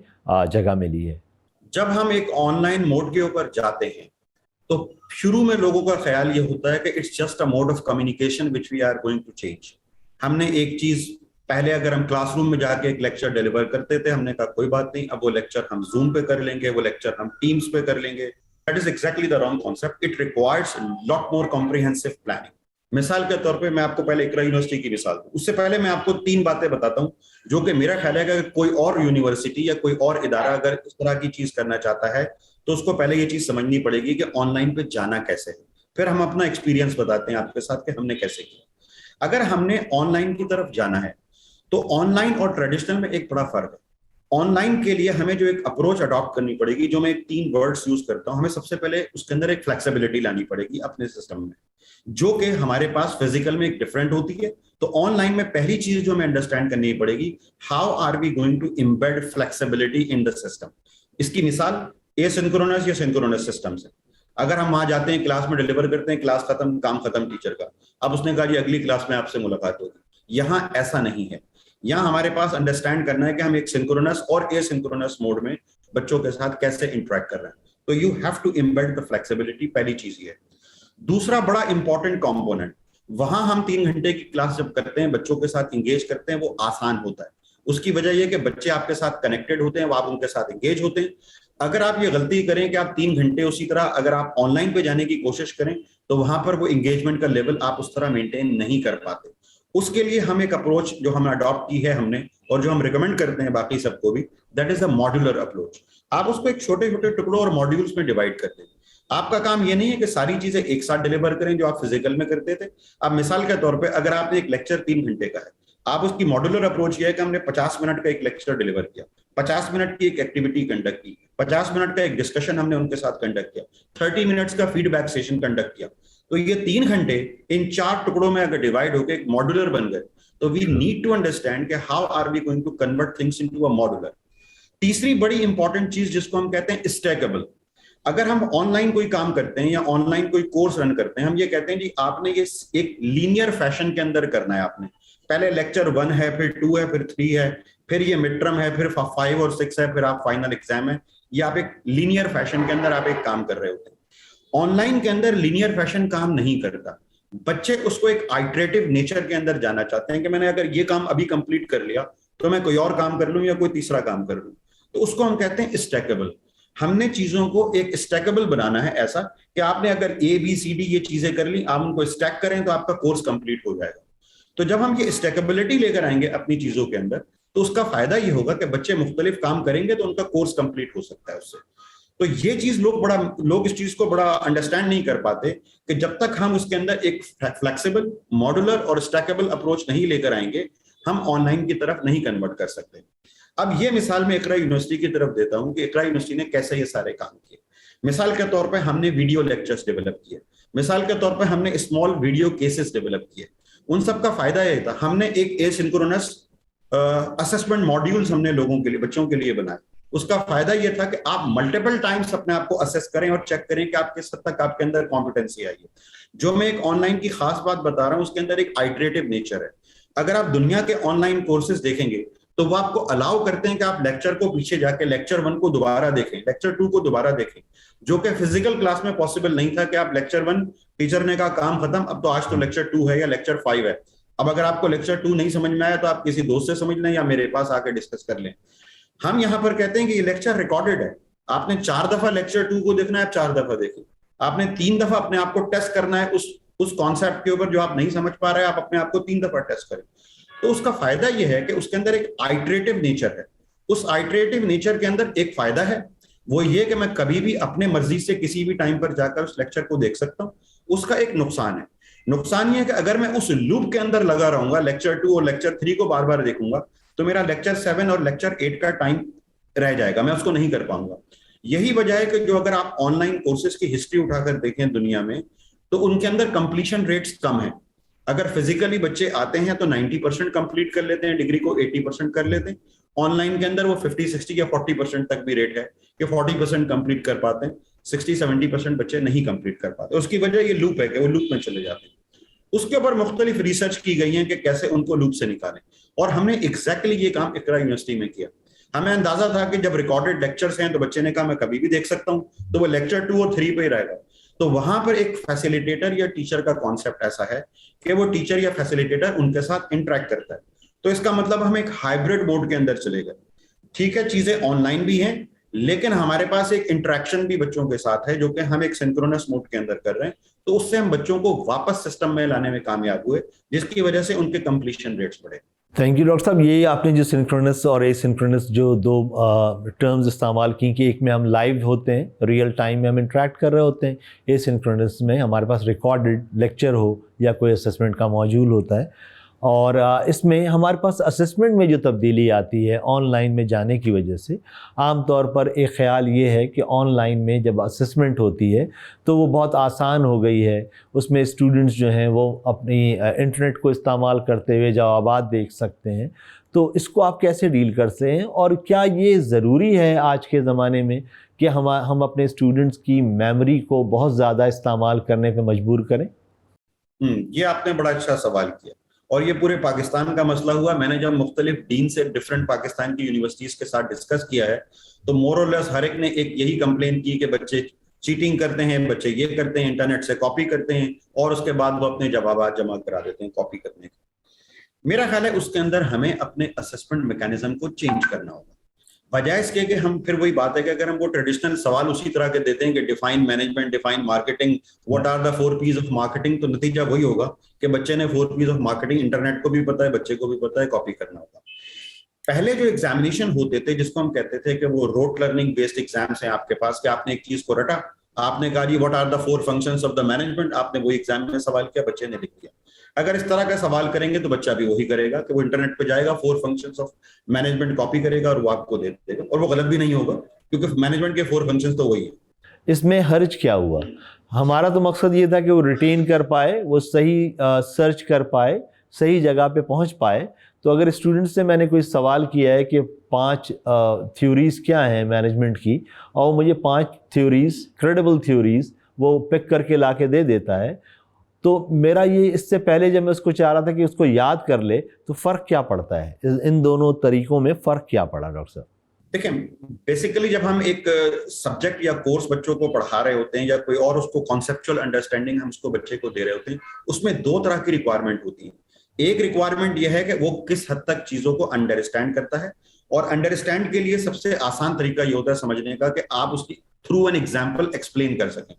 जगह मिली है? जब हम एक ऑनलाइन मोड के ऊपर जाते हैं तो शुरू में लोगों का ख्याल ये होता है कि it's just a mode of communication which we are going to change. हमने एक चीज पहले अगर हम क्लासरूम में जाके एक लेक्चर डिलीवर करते थे, हमने कहा कोई बात नहीं, अब वो लेक्चर हम जूम पे कर लेंगे, वो लेक्चर हम टीम्स पे कर लेंगे। That is exactly the wrong concept. It requires lot more comprehensive planning. मिसाल के तौर पे मैं आपको पहले इकरा यूनिवर्सिटी की मिसाल दूं, उससे पहले मैं आपको 3 बातें बताता हूं जो कि मेरा ख्याल है कि कोई और यूनिवर्सिटी या कोई और इदारा अगर इस तरह की चीज करना चाहता है तो उसको पहले ये चीज समझनी पड़ेगी कि ऑनलाइन पे जाना कैसे है। फिर हम अपना एक्सपीरियंस बताते हैं आपके साथ कि हमने कैसे किया। अगर हमने ऑनलाइन की तरफ जाना है तो ऑनलाइन और ट्रेडिशनल में एक बड़ा फर्क है। ऑनलाइन के लिए हमें जो एक अप्रोच अडॉप्ट करनी पड़ेगी, जो मैं 3 वर्ड्स यूज करता हूं, हमें सबसे पहले उसके अंदर एक फ्लेक्सिबिलिटी लानी पड़ेगी अपने सिस्टम में, जो कि हमारे पास फिजिकल में एक डिफरेंट होती है। तो ऑनलाइन में पहली चीज जो हमें अंडरस्टैंड करनी पड़ेगी, how are we going to embed flexibility in the system. इसकी मिसाल एसिंक्रोनस या सिंक्रोनस सिस्टम से। अगर हम वहां जाते हैं, क्लास में डिलीवर करते हैं, क्लास खत्म, काम खत्म टीचर का, अब उसने कहा जी अगली क्लास में आपसे मुलाकात होगी। यहाँ ऐसा नहीं है। यहाँ हमारे पास अंडरस्टैंड करना है कि हम एक सिंक्रोनस और एसिंक्रोनस मोड में बच्चों के साथ कैसे इंटरेक्ट कर रहे हैं। तो you have to embed the flexibility, पहली चीज ये है। दूसरा बड़ा इंपॉर्टेंट कंपोनेंट, वहां हम 3 घंटे की क्लास जब करते हैं, बच्चों के साथ इंगेज करते हैं, वो आसान होता है। उसकी वजह यह कि बच्चे आपके साथ कनेक्टेड होते हैं, वो आप उनके साथ इंगेज होते हैं। अगर आप ये गलती करें कि आप 3 घंटे उसी तरह अगर आप ऑनलाइन पे जाने की कोशिश करें तो वहां पर वो इंगेजमेंट का लेवल आप उस तरह मेंटेन नहीं कर पाते। उसके लिए हम एक अप्रोच जो हमने अडॉप्ट की है हमने, और जो हम रिकमेंड करते हैं बाकी सबको भी, that is a modular approach. आप उसको एक छोटे छोटे टुकड़ों और मॉड्यूल्स में डिवाइड कर दें। आपका काम ये नहीं है कि सारी चीजें एक साथ डिलीवर करें जो आप फिजिकल में करते थे। अब मिसाल के तौर पे अगर आपने एक लेक्चर 3 घंटे का है, आप उसकी मॉड्यूलर अप्रोच ये है कि हमने 50 मिनट का एक लेक्चर डिलीवर किया, 50 मिनट की एक एक्टिविटी कंडक्ट की, 50 मिनट का एक डिस्कशन हमने उनके साथ कंडक्ट किया, 30 मिनट्स का फीडबैक सेशन कंडक्ट किया। तो ये 3 घंटे इन 4 टुकड़ों में अगर डिवाइड होकर एक मॉड्यूलर बन गए तो वी नीड टू अंडरस्टैंड कि how are we going to convert things into a modular. तीसरी बड़ी इंपॉर्टेंट चीज जिसको हम कहते हैं स्टैकेबल। अगर हम ऑनलाइन कोई काम करते हैं या ऑनलाइन कोई कोर्स रन करते हैं, हम ये कहते हैं जी आपने ये एक लीनियर फैशन के अंदर करना है। आपने पहले लेक्चर 1 है, फिर 2 है, फिर 3 है, फिर ये मिड टर्म है, फिर 5 और 6 है, फिर आप फाइनल एग्जाम है। ये आप एक लीनियर फैशन के अंदर आप एक काम कर रहे होते हैं। ऑनलाइन के अंदर लीनियर फैशन काम नहीं करता। बच्चे उसको एक आइटरेटिव नेचर के अंदर जाना चाहते हैं कि मैंने अगर ये काम अभी कंप्लीट कर लिया तो मैं कोई और काम कर लूं या कोई तीसरा काम कर लूं। तो उसको हम कहते हैं स्टैकेबल। हमने चीजों को एक स्टैकेबल बनाना है, ऐसा कि आपने अगर ABCD ये चीजें कर ली, आप उनको स्टैक करें तो आपका कोर्स कंप्लीट हो जाएगा। तो जब हम ये स्टैकेबिलिटी लेकर आएंगे अपनी चीजों के अंदर तो उसका फायदा ये होगा कि बच्चे मुख्तलिफ काम करेंगे तो उनका कोर्स कंप्लीट हो सकता है उससे। तो ये चीज लोग इस चीज को बड़ा अंडरस्टैंड नहीं कर पाते कि जब तक हम उसके अंदर एक फ्लेक्सिबल, मॉड्यूलर और स्टैकेबल अप्रोच नहीं लेकर आएंगे, हम ऑनलाइन की तरफ नहीं कन्वर्ट कर सकते। अब ये मिसाल मैं इकरा यूनिवर्सिटी की तरफ देता हूं कि इकरा यूनिवर्सिटी ने कैसे ये सारे काम किए। मिसाल के तौर पे हमने वीडियो लेक्चर्स डेवलप किए, मिसाल के तौर पे हमने स्मॉल वीडियो केसेस डेवलप किए। उन सब का फायदा ये था, हमने एक एसिंक्रोनस असेसमेंट मॉड्यूल्स हमने लोगों के लिए, बच्चों के लिए बनाए। उसका फायदा यह था कि आप मल्टीपल टाइम्स अपने आप को असेस करें और चेक करें कि आप किस हद तक आपके अंदर कॉम्पिटेंसी आई है। जो मैं एक ऑनलाइन की खास बात बता रहा हूं उसके अंदर एक आइटरेटिव नेचर है। अगर आप दुनिया के ऑनलाइन कोर्सेज देखेंगे तो वो आपको अलाउ करते हैं कि आप लेक्चर को पीछे जाके लेक्चर 1 को दोबारा देखें, लेक्चर 2 को दोबारा देखें, जो कि फिजिकल क्लास में पॉसिबल नहीं था कि आप लेक्चर 1 टीचर ने कहा काम खत्म, अब तो आज तो लेक्चर 2 है या लेक्चर 5 है। अब अगर आपको लेक्चर 2 नहीं समझ में आया तो आप किसी दोस्त से समझ लें या मेरे पास आके डिस्कस कर लें। हम यहां पर कहते हैं कि ये लेक्चर रिकॉर्डेड है, आपने 4 दफा लेक्चर 2 को देखना है, आप 4 दफा देखें। आपने 3 दफा अपने आप को टेस्ट करना है उस कॉन्सेप्ट के ऊपर जो आप नहीं समझ पा रहे हैं, आप अपने आप को 3 दफा टेस्ट करें। तो उसका फायदा यह है कि उसके अंदर एक आइटरेटिव नेचर है। उस आइटरेटिव नेचर के अंदर एक फायदा है, वो ये कि मैं कभी भी अपने मर्जी से किसी भी टाइम पर जाकर उस लेक्चर को देख सकता हूं। उसका एक नुकसान है, नुकसान ये है कि अगर मैं उस लूप के अंदर लगा रहूंगा, लेक्चर 2 और लेक्चर 3 को बार बार देखूंगा, तो मेरा लेक्चर 7 और लेक्चर 8 का टाइम रह जाएगा, मैं उसको नहीं कर पाऊंगा। यही वजह है कि जो अगर आप ऑनलाइन कोर्सेज की हिस्ट्री उठाकर देखें दुनिया में, तो उनके अंदर कंप्लीशन रेट्स कम है। अगर फिजिकली बच्चे आते हैं तो 90% कंप्लीट कर लेते हैं, डिग्री को 80% कर लेते हैं। ऑनलाइन के अंदर वो 50, 60 या 40% तक भी रेट है कि 40% कंप्लीट कर पाते हैं, 60, 70% बच्चे नहीं कंप्लीट कर पाते। उसकी वजह ये लूप है कि वो लूप में चले जाते हैं। उसके ऊपर मुख्तलिफ रिसर्च की गई है कि कैसे उनको लूप से निकालें, और हमने एग्जैक्टली ये काम इकरा यूनिवर्सिटी में किया। हमें अंदाजा था कि जब रिकॉर्डेड लेक्चर्स हैं तो बच्चे ने कहा मैं कभी भी देख सकता हूं, तो वो लेक्चर 2 और 3 पे ही रहेगा। तो वहां पर एक फैसिलिटेटर या टीचर का कॉन्सेप्ट ऐसा है कि वो टीचर या फैसिलिटेटर उनके साथ इंटरेक्ट करता है। तो इसका मतलब हम एक हाइब्रिड मोड के अंदर चले गए। ठीक है, चीजें ऑनलाइन भी हैं लेकिन हमारे पास एक इंटरेक्शन भी बच्चों के साथ है जो कि हम एक सिंक्रोनस मोड के अंदर कर रहे हैं, तो उससे हम बच्चों को वापस सिस्टम में लाने में कामयाब हुए, जिसकी वजह से उनके कंप्लीशन रेट्स बढ़े। थैंक यू डॉक्टर साहब। ये आपने जो सिंक्रोनस और एसिंक्रोनस जो दो टर्म्स इस्तेमाल की कि एक में हम लाइव होते हैं, रियल टाइम में हम इंटरेक्ट कर रहे होते हैं, एसिंक्रोनस में हमारे पास रिकॉर्डेड लेक्चर हो या कोई असेसमेंट का मॉड्यूल होता है, और इसमें हमारे पास असेसमेंट में जो तब्दीली आती है ऑनलाइन में जाने की वजह से, आमतौर पर एक ख़्याल ये है कि ऑनलाइन में जब असेसमेंट होती है तो वो बहुत आसान हो गई है, उसमें स्टूडेंट्स जो हैं वो अपनी इंटरनेट को इस्तेमाल करते हुए जवाबात देख सकते हैं। तो इसको आप कैसे डील करते हैं, और क्या ये ज़रूरी है आज के ज़माने में कि हम अपने स्टूडेंट्स की मेमोरी को बहुत ज़्यादा इस्तेमाल करने पर मजबूर करें? ये आपने बड़ा अच्छा सवाल किया, और ये पूरे पाकिस्तान का मसला हुआ। मैंने जब मुख्तलिफ डीन से डिफरेंट पाकिस्तान की यूनिवर्सिटीज के साथ डिस्कस किया है, तो मोर और लेस हर एक ने एक यही कंप्लेन की कि बच्चे चीटिंग करते हैं, बच्चे ये करते हैं, इंटरनेट से कॉपी करते हैं और उसके बाद वो अपने जवाब जमा करा देते हैं कॉपी करने के। मेरा ख्याल है उसके अंदर हमें अपने असेसमेंट मैकेनिज्म को चेंज करना होगा। वजह इसके कि हम फिर वही बात है कि अगर हम वो ट्रेडिशनल सवाल उसी तरह के देते हैं कि define management, define marketing, what are the 4 P's of marketing, तो नतीजा वही होगा कि बच्चे ने 4 P's ऑफ मार्केटिंग इंटरनेट को भी पता है, बच्चे को भी पता है, कॉपी करना होगा। पहले जो एग्जामिनेशन होते थे जिसको हम कहते थे कि वो रोट लर्निंग बेस्ड एग्जाम्स हैं आपके पास, कि आपने एक चीज को रटा, आपने कहा जी what are the 4 functions of the management, आपने वही एग्जाम में सवाल किया, बच्चे ने लिख दिया। अगर इस तरह का सवाल करेंगे तो बच्चा भी वही करेगा कि वो इंटरनेट पे जाएगा, 4 फंक्शंस ऑफ मैनेजमेंट कॉपी करेगा और वो आपको दे देगा, और वो गलत भी नहीं होगा क्योंकि मैनेजमेंट के 4 फंक्शंस तो वही है। इसमें हर्ज क्या हुआ? हमारा तो मकसद ये था कि वो रिटेन कर पाए, वो सही सर्च कर पाए, सही जगह पे पहुंच पाए। तो अगर स्टूडेंट से मैंने कोई सवाल किया है कि 5 थ्योरीज़ क्या हैं मैनेजमेंट की, और मुझे 5 थ्योरीज़, क्रेडिबल थ्योरीज़ वो पिक करके ला के दे देता है, तो मेरा ये, इससे पहले जब मैं उसको चाह रहा था कि उसको याद कर ले, तो फ़र्क क्या पड़ता है? इन दोनों तरीक़ों में फ़र्क क्या पड़ा डॉक्टर साहब? देखिए, बेसिकली जब हम एक सब्जेक्ट या कोर्स बच्चों को पढ़ा रहे होते हैं या कोई और उसको कॉन्सेप्चुअल अंडरस्टैंडिंग हम उसको बच्चे को दे रहे होते हैं, उसमें 2 तरह की रिक्वायरमेंट होती है। एक रिक्वायरमेंट यह है कि वो किस हद तक चीजों को अंडरस्टैंड करता है, और अंडरस्टैंड के लिए सबसे आसान तरीका ये होता है समझने का कि आप उसकी थ्रू एन एग्जाम्पल एक्सप्लेन कर सकें।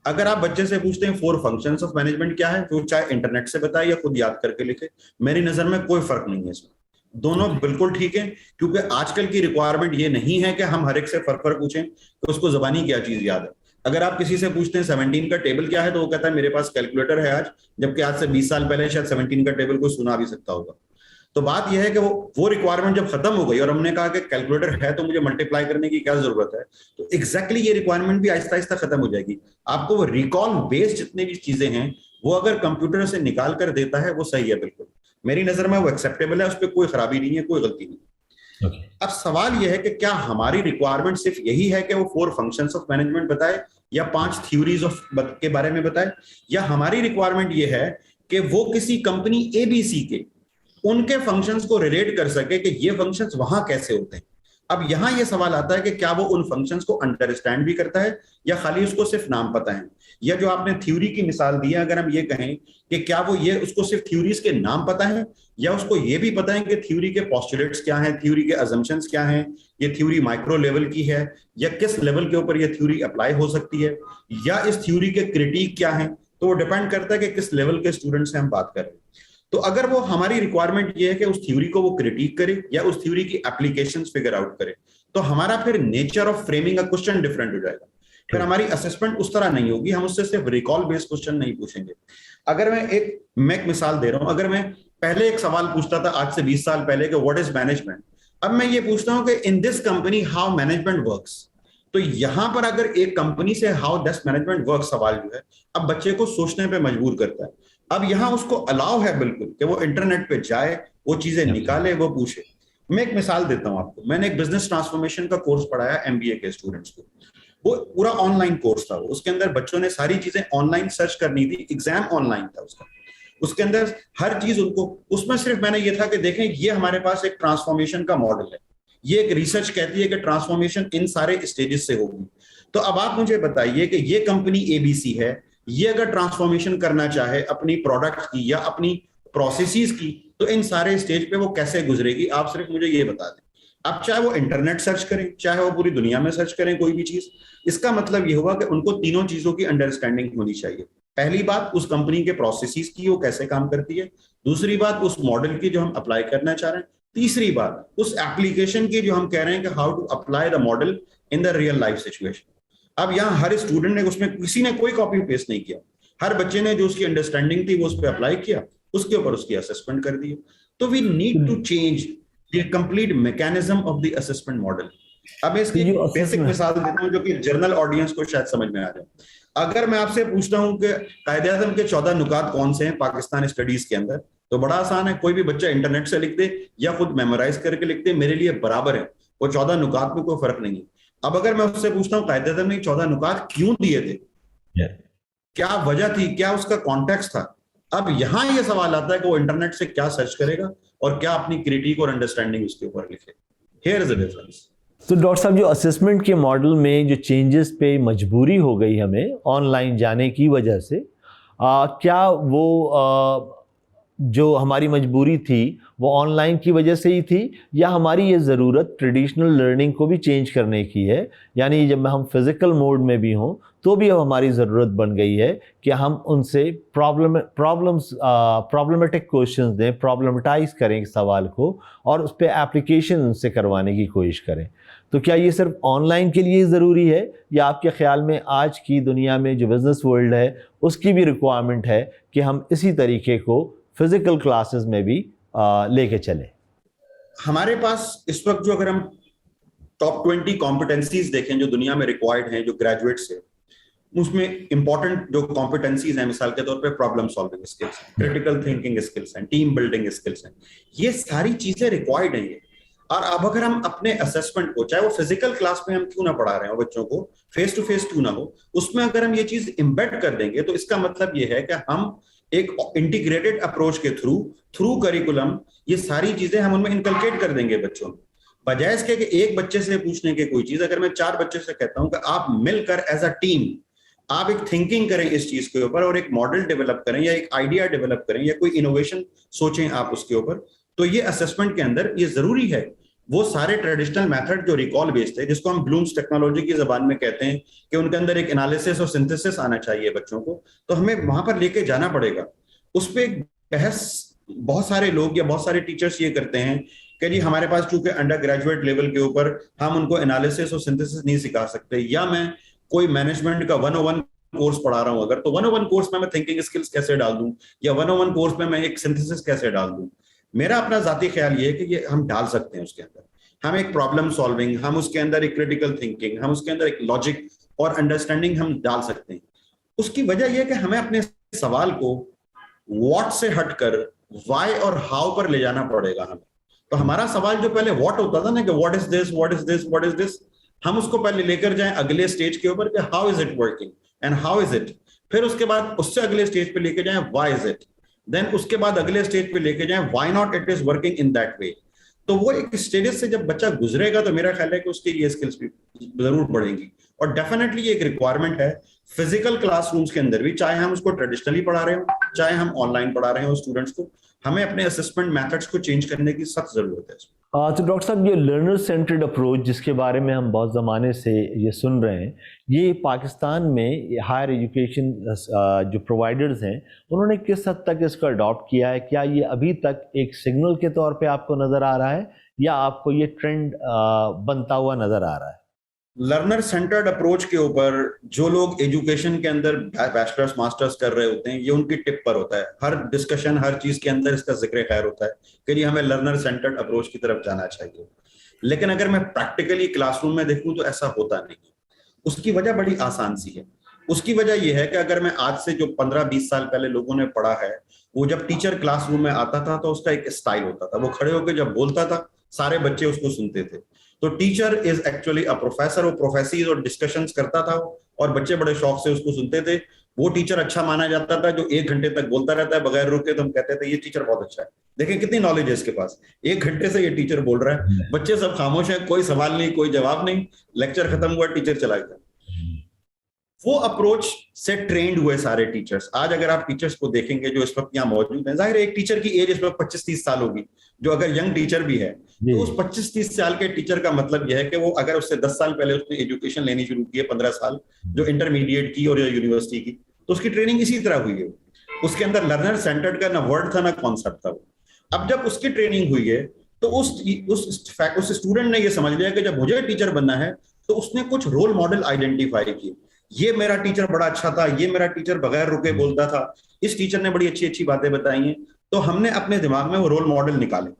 अगर आप बच्चे से पूछते हैं 4 फंक्शंस ऑफ मैनेजमेंट क्या है, तो चाहे इंटरनेट से बताए या खुद याद करके लिखे, मेरी नजर में कोई फर्क नहीं है इसमें, दोनों बिल्कुल ठीक है। क्योंकि आजकल की रिक्वायरमेंट ये नहीं है कि हम हर एक से फर्क पूछें कि उसको जबानी क्या चीज याद है। अगर आप किसी से पूछते हैं 17 का टेबल क्या है, तो वो कहता है मेरे पास कैलकुलेटर है आज, जबकि आज से 20 साल पहले शायद 17 का टेबल कोई सुना भी सकता होगा। तो बात यह है कि वो रिक्वायरमेंट जब खत्म हो गई और हमने कहा कि कैलकुलेटर है तो मुझे मल्टीप्लाई करने की क्या जरूरत है, तो एग्जैक्टली ये रिक्वायरमेंट भी आहिस्ता आहिस्ता खत्म हो जाएगी। आपको वो रिकॉल बेस्ड जितनी भी चीजें हैं वो अगर कंप्यूटर से निकाल कर देता है, वो सही है, बिल्कुल मेरी नजर में वो एक्सेप्टेबल है, उस पर कोई खराबी नहीं है, कोई गलती नहीं। अब सवाल यह है कि क्या हमारी रिक्वायरमेंट सिर्फ यही है कि वो 4 फंक्शंस ऑफ मैनेजमेंट बताए या 5 थ्योरीज ऑफ के बारे में बताए, या हमारी रिक्वायरमेंट ये है कि वो किसी कंपनी एबीसी के उनके फंक्शंस को रिलेट कर सके कि ये फंक्शंस वहां कैसे होते हैं। अब यहां ये सवाल आता है कि क्या वो उन फंक्शंस को अंडरस्टैंड भी करता है या खाली उसको सिर्फ नाम पता है। या जो आपने थ्योरी की मिसाल दी है, अगर हम ये कहें कि क्या वो ये उसको सिर्फ थ्योरीज के नाम पता है या उसको ये भी पता है कि थ्योरी के पोस्टुलेट्स क्या हैं, थ्योरी के अजम्पशंस क्या हैं, ये थ्योरी माइक्रो लेवल की है या किस लेवल के ऊपर ये थ्योरी अप्लाई हो सकती है, या इस थ्योरी के क्रिटिक क्या है, तो वो डिपेंड करता है कि किस लेवल के स्टूडेंट से हम बात कर रहे हैं। तो अगर वो हमारी रिक्वायरमेंट ये है कि उस थ्योरी को वो क्रिटिक करे या उस थ्योरी की एप्लीकेशंस फिगर आउट करे, तो हमारा फिर nature of framing a question different हो जाएगा। फिर हमारी असेसमेंट उस तरह नहीं होगी, हम उससे सिर्फ रिकॉल बेस्ड क्वेश्चन नहीं पूछेंगे। अगर मैं एक मिसाल दे रहा हूं, अगर मैं पहले एक सवाल पूछता था आज से 20 साल पहले कि व्हाट इज मैनेजमेंट, अब मैं ये पूछता हूं कि in this company how management works, तो यहां पर अगर एक कंपनी से हाउ डस मैनेजमेंट वर्क सवाल जो है अब बच्चे को सोचने पे मजबूर करता है। अब यहां उसको अलाउ है बिल्कुल कि वो इंटरनेट पे जाए, वो चीजें निकाले, वो पूछे। मैं एक मिसाल देता हूं आपको, मैंने एक बिजनेस ट्रांसफॉर्मेशन का कोर्स पढ़ाया एमबीए के स्टूडेंट्स को। वो पूरा ऑनलाइन कोर्स था, उसके अंदर बच्चों ने सारी चीजें ऑनलाइन सर्च करनी थी, एग्जाम ऑनलाइन था उसका, उसके अंदर हर चीज उनको, उसमें सिर्फ मैंने ये था कि देखें ये हमारे पास एक ट्रांसफॉर्मेशन का मॉडल है, ये एक रिसर्च कहती है कि ट्रांसफॉर्मेशन इन सारे स्टेजेस से होगी। तो अब आप मुझे बताइए कि ये कंपनी एबीसी है, ये अगर ट्रांसफॉर्मेशन करना चाहे अपनी प्रोडक्ट की या अपनी प्रोसेसेस की, तो इन सारे स्टेज पे वो कैसे गुजरेगी, आप सिर्फ मुझे ये बता दें। अब चाहे वो इंटरनेट सर्च करें, चाहे वो पूरी दुनिया में सर्च करें कोई भी चीज, इसका मतलब ये हुआ कि उनको तीनों चीजों की अंडरस्टैंडिंग होनी चाहिए। पहली बात उस कंपनी के प्रोसेसेस की, वो कैसे काम करती है। दूसरी बात उस मॉडल की जो हम अप्लाई करना चाह रहे हैं। तीसरी बात उस एप्लीकेशन की जो हम कह रहे हैं कि how to apply the model in the real life situation. अब यहाँ हर स्टूडेंट ने, उसमें किसी ने कोई कॉपी पेस्ट नहीं किया, हर बच्चे ने जो उसकी अंडरस्टैंडिंग थी वो उस पर अप्लाई किया, उसके ऊपर उसकी असेसमेंट कर दी। तो we need to change the complete mechanism of the assessment model. अब मैं इसकी बेसिक मिसाल देता हूं जो कि जनरल ऑडियंस को शायद समझ में आ जाए। अगर मैं आपसे पूछता हूं कि कायदे-ए-आज़म के 14 नुकात कौन से हैं पाकिस्तान स्टडीज के अंदर, तो बड़ा आसान है, कोई भी बच्चा इंटरनेट से लिख दे या खुद मेमोराइज करके लिख दे, मेरे लिए बराबर है, वो 14 नुकात में कोई फर्क नहीं है। अब अगर मैं उससे पूछता हूँ कायदे-ए-आज़म ने 14 नुकात क्यों दिए थे, क्या वजह थी, क्या उसका कॉन्टेक्स्ट था, अब यहां ये सवाल आता है कि वो इंटरनेट से क्या सर्च करेगा और क्या अपनी क्रिटिक और अंडरस्टैंडिंग उसके ऊपर लिखे। Here is the difference. तो डॉक्टर साहब, जो असेसमेंट के मॉडल में जो चेंजेस पे मजबूरी हो गई हमें ऑनलाइन जाने की वजह से, क्या वो जो हमारी मजबूरी थी वो ऑनलाइन की वजह से ही थी, या हमारी ये ज़रूरत ट्रेडिशनल लर्निंग को भी चेंज करने की है? यानी जब हम फिज़िकल मोड में भी हों तो भी अब हमारी ज़रूरत बन गई है कि हम उनसे प्रॉब्लमेटिक क्वेश्चंस दें, प्रॉब्लमेटाइज करें सवाल को और उस पर एप्लीकेशन उनसे करवाने की कोशिश करें। तो क्या ये सिर्फ ऑनलाइन के लिए ज़रूरी है, या आपके ख़्याल में आज की दुनिया में जो बिज़नेस वर्ल्ड है उसकी भी रिक्वायरमेंट है कि हम इसी तरीके को फिजिकल क्लासेस में भी लेके चले? हमारे पास इस वक्त जो, अगर हम टॉप 20 कॉम्पिटेंसीज देखें जो दुनिया में रिक्वायर्ड हैं जो ग्रेजुएट्स है, उसमें इंपॉर्टेंट जो कॉम्पिटेंसीज हैं मिसाल के तौर पे problem solving skills, critical thinking skills हैं, टीम बिल्डिंग स्किल्स हैं, ये सारी चीजें रिक्वायर्ड हैं ये। और अब अगर हम अपने असेसमेंट को, चाहे वो फिजिकल क्लास में हम क्यों ना पढ़ा रहे हो बच्चों को, फेस टू फेस क्यों ना हो, उसमें अगर हम ये चीज इम्बेड कर देंगे तो इसका मतलब ये है कि हम एक इंटीग्रेटेड अप्रोच के थ्रू करिकुलम ये सारी चीजें हम उनमें इनकलकेट कर देंगे बच्चों में। बजाय इसके कि एक बच्चे से पूछने के कोई चीज, अगर मैं 4 बच्चे से कहता हूं कि आप मिलकर एज अ टीम आप एक थिंकिंग करें इस चीज के ऊपर और एक मॉडल डेवलप करें या एक आइडिया डेवलप करें या कोई इनोवेशन सोचें आप उसके ऊपर, तो ये असेसमेंट के अंदर ये जरूरी है वो सारे ट्रेडिशनल मेथड जो रिकॉल बेस्ड है, जिसको हम ब्लूम्स टेक्नोलॉजी की जबान में कहते हैं कि उनके अंदर एक एनालिसिस और सिंथेसिस आना चाहिए बच्चों को, तो हमें वहां पर लेके जाना पड़ेगा। उस पर बहस बहुत सारे लोग या बहुत सारे टीचर्स ये करते हैं कि जी हमारे पास चूंकि अंडर ग्रेजुएट लेवल के ऊपर हम उनको एनालिसिस और सिंथेसिस नहीं सिखा सकते, या मैं कोई मैनेजमेंट का 101 कोर्स पढ़ा रहा हूं अगर, तो 101 कोर्स में मैं थिंकिंग स्किल्स कैसे डाल दूं, या 101 कोर्स में मैं एक सिंथेसिस कैसे डाल दूं। मेरा अपना जाती ख्याल ये है कि ये हम डाल सकते हैं उसके अंदर, हम एक प्रॉब्लम सॉल्विंग, हम उसके अंदर एक क्रिटिकल थिंकिंग, हम उसके अंदर एक लॉजिक और अंडरस्टैंडिंग हम डाल सकते हैं। उसकी वजह यह कि हमें अपने सवाल को व्हाट से हटकर व्हाई और हाउ पर ले जाना पड़ेगा हमें। तो हमारा सवाल जो पहले व्हाट होता था ना कि what is this, what is this, what is this, हम उसको पहले लेकर जाएं अगले स्टेज के ऊपर कि how is it working and how is it, फिर उसके बाद उससे अगले स्टेज पे लेके जाएं व्हाई इज इट, देन उसके बाद अगले स्टेज पे लेके जाएं why not it is working in that way. तो वो एक स्टेजेस से जब बच्चा गुजरेगा तो मेरा ख्याल है कि उसकी ये स्किल्स भी जरूर बढ़ेंगी। और डेफिनेटली ये एक रिक्वायरमेंट है फिजिकल क्लासरूम्स के अंदर भी, चाहे हम उसको ट्रेडिशनली पढ़ा रहे हो चाहे हम ऑनलाइन पढ़ा रहे हो स्टूडेंट्स को, हमें अपने असेसमेंट मेथड्स को चेंज करने की सख्त जरूरत है। तो डॉक्टर साहब, ये लर्नर सेंटर्ड अप्रोच जिसके बारे में हम बहुत ज़माने से ये सुन रहे हैं, ये पाकिस्तान में हायर एजुकेशन जो प्रोवाइडर्स हैं उन्होंने किस हद तक इसको अडॉप्ट किया है? क्या ये अभी तक एक सिग्नल के तौर पे आपको नज़र आ रहा है या आपको ये ट्रेंड बनता हुआ नज़र आ रहा है? लर्नर सेंटर्ड अप्रोच के ऊपर जो लोग एजुकेशन के अंदर बैचलर्स मास्टर्स कर रहे होते हैं, ये उनकी टिप पर होता है, हर डिस्कशन हर चीज के अंदर इसका जिक्र खैर होता है कि जी हमें लर्नर सेंटर्ड अप्रोच की तरफ जाना चाहिए। लेकिन अगर मैं प्रैक्टिकली क्लासरूम में देखूं तो ऐसा होता नहीं है। उसकी वजह बड़ी आसान सी है। उसकी वजह यह है कि अगर मैं आज से जो 15-20 साल पहले लोगों ने पढ़ा है, वो जब टीचर क्लासरूम में आता था तो उसका एक स्टाइल होता था, वो खड़े होकर जब बोलता था सारे बच्चे उसको सुनते थे। तो teacher is actually a professor, वो प्रोफेसीज और डिस्कशंस करता था और बच्चे बड़े शौक से उसको सुनते थे। वो टीचर अच्छा माना जाता था जो 1 घंटे तक बोलता रहता है बगैर रुके, तो हम कहते थे ये टीचर बहुत अच्छा है, देखें कितनी नॉलेज है इसके पास, 1 घंटे से ये टीचर बोल रहा है, बच्चे सब खामोश है, कोई सवाल नहीं कोई जवाब नहीं, लेक्चर खत्म हुआ टीचर चला गया। वो अप्रोच से ट्रेंड हुए सारे टीचर्स। आज अगर आप टीचर्स को देखेंगे जो इस वक्त यहाँ मौजूद हैं, जाहिर है एक टीचर की एज इस वक्त 25-30 साल होगी, जो अगर यंग टीचर भी है तो उस 25-30 साल के टीचर का मतलब यह है कि वो अगर उससे 10 साल पहले उसने एजुकेशन लेनी शुरू की है, 15 साल जो इंटरमीडिएट की और यूनिवर्सिटी की, तो उसकी ट्रेनिंग इसी तरह हुई है। उसके अंदर लर्नर सेंटर्ड का ना वर्ड था ना कॉन्सेप्ट था। अब जब उसकी ट्रेनिंग हुई है तो उस स्टूडेंट ने ये समझ लिया कि जब मुझे टीचर बनना है तो उसने कुछ रोल मॉडल आइडेंटिफाई किए। ये मेरा टीचर बड़ा अच्छा था, ये मेरा टीचर बगैर रुके बोलता था, इस टीचर ने बड़ी अच्छी अच्छी बातें बताई हैं। तो हमने अपने दिमाग में वो रोल मॉडल निकाले।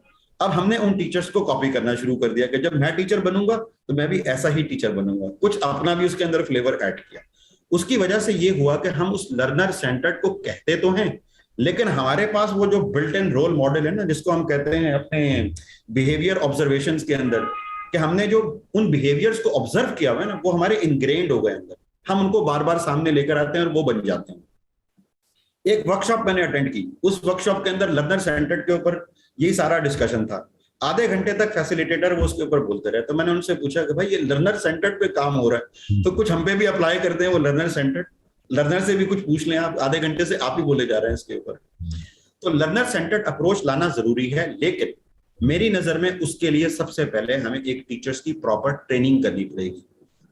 अब हमने उन टीचर्स को कॉपी करना शुरू कर दिया कि जब मैं टीचर बनूंगा तो मैं भी ऐसा ही टीचर बनूंगा, कुछ अपना भी उसके अंदर फ्लेवर ऐड किया। उसकी वजह से ये हुआ कि हम उस लर्नर सेंटर्ड को कहते तो हैं, लेकिन हमारे पास वो जो बिल्ट इन रोल मॉडल है ना, जिसको हम कहते हैं अपने बिहेवियर ऑब्जर्वेशंस के अंदर, कि हमने जो उन बिहेवियर्स को ऑब्जर्व किया हुआ है ना, वो हमारे इनग्रेन्ड हो गए अंदर, हम उनको बार बार सामने लेकर आते हैं और वो बन जाते हैं। एक वर्कशॉप मैंने अटेंड की, उस वर्कशॉप के अंदर लर्नर सेंटर्ड के ऊपर यही सारा डिस्कशन था। आधे घंटे तक फैसिलिटेटर वो उसके ऊपर बोलते रहे। तो मैंने उनसे पूछा कि भाई ये लर्नर सेंटर्ड पे काम हो रहा है तो कुछ हम पे भी अप्लाई करते हैं वो लर्नर सेंटर्ड, लर्नर से भी कुछ पूछ लें आप, आधे घंटे से आप ही बोले जा रहे हैं इसके ऊपर। तो लर्नर सेंटर्ड अप्रोच लाना जरूरी है, लेकिन मेरी नजर में उसके लिए सबसे पहले हमें एक टीचर्स की प्रॉपर ट्रेनिंग करनी पड़ेगी।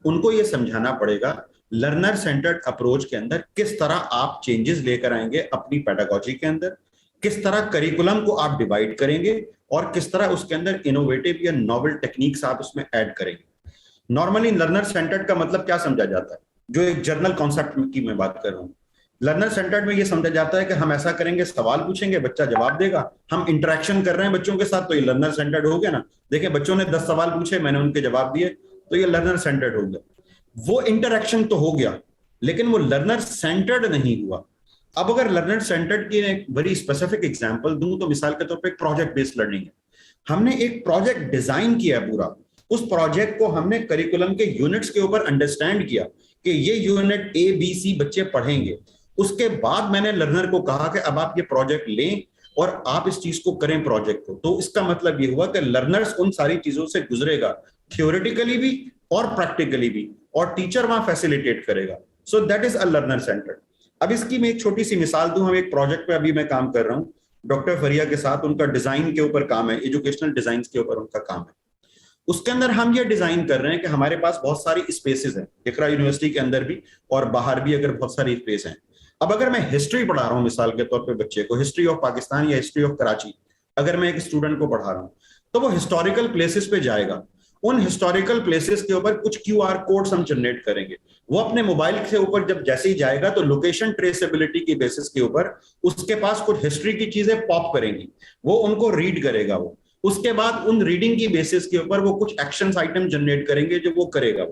उनको ये समझाना पड़ेगा लर्नर सेंटर्ड अप्रोच के अंदर किस तरह आप चेंजेस लेकर आएंगे अपनी पेडागोजी के अंदर, किस तरह करिकुलम को आप डिवाइड करेंगे और किस तरह उसके अंदर इनोवेटिव या नॉवेल टेक्निक्स आप उसमें ऐड करेंगे। नॉर्मली लर्नर सेंटर्ड का मतलब क्या समझा जाता है, जो एक जर्नल कॉन्सेप्ट की मैं बात कर रहा हूँ। लर्नर सेंटर्ड में ये समझा जाता है कि हम ऐसा करेंगे, सवाल पूछेंगे, बच्चा जवाब देगा, हम इंटरेक्शन कर रहे हैं बच्चों के साथ, तो ये लर्नर सेंटर्ड हो गया ना। देखिए बच्चों ने 10 सवाल पूछे, मैंने उनके जवाब दिए, तो ये लर्नर सेंटर्ड हो गया। वो इंटरेक्शन तो हो गया, लेकिन वो लर्नर सेंटर्ड नहीं हुआ। अब अगर लर्नर सेंटर्ड की एक बड़ी स्पेसिफिक एग्जांपल दूं तो मिसाल के तौर पे एक प्रोजेक्ट बेस्ड लर्निंग है। हमने एक प्रोजेक्ट डिजाइन किया है पूरा, उस प्रोजेक्ट को हमने करिकुलम के यूनिट्स के ऊपर अंडरस्टैंड किया कि ये यूनिट ए बी सी बच्चे पढ़ेंगे। उसके बाद मैंने लर्नर को कहा कि अब आप ये प्रोजेक्ट लें और आप इस चीज को करें प्रोजेक्ट को। तो इसका मतलब ये हुआ कि लर्नर्स उन सारी चीजों से गुजरेगा, थियोरेटिकली भी और प्रैक्टिकली भी, और टीचर वहां फैसिलिटेट करेगा। So that is a learner centred. अब इसकी मैं एक छोटी सी मिसाल दूं, हम एक प्रोजेक्ट पे अभी मैं काम कर रहा हूं डॉक्टर फरिया के साथ, उनका डिजाइन के ऊपर काम है, एजुकेशनल डिजाइन के ऊपर उनका काम है। उसके अंदर हम ये डिजाइन कर रहे हैं कि हमारे पास बहुत सारी स्पेसेस हैं, इकरा यूनिवर्सिटी के अंदर भी और बाहर भी अगर बहुत सारी स्पेस हैं। अब अगर मैं हिस्ट्री पढ़ा रहा हूँ मिसाल के तौर पे बच्चे को, हिस्ट्री ऑफ पाकिस्तान या हिस्ट्री ऑफ कराची अगर मैं एक स्टूडेंट को पढ़ा रहा हूँ, तो वो हिस्टोरिकल प्लेसेस पे जाएगा। उन हिस्टोरिकल प्लेसेस के ऊपर कुछ QR कोड्स हम जनरेट करेंगे। वो अपने मोबाइल के ऊपर जब जैसे ही जाएगा तो लोकेशन ट्रेसेबिलिटी की बेसिस के ऊपर उसके पास कुछ हिस्ट्री की चीजें पॉप करेंगी, वो उनको रीड करेगा। वो उसके बाद उन रीडिंग की बेसिस के ऊपर वो कुछ एक्शंस आइटम जनरेट करेंगे जो वो करेगा।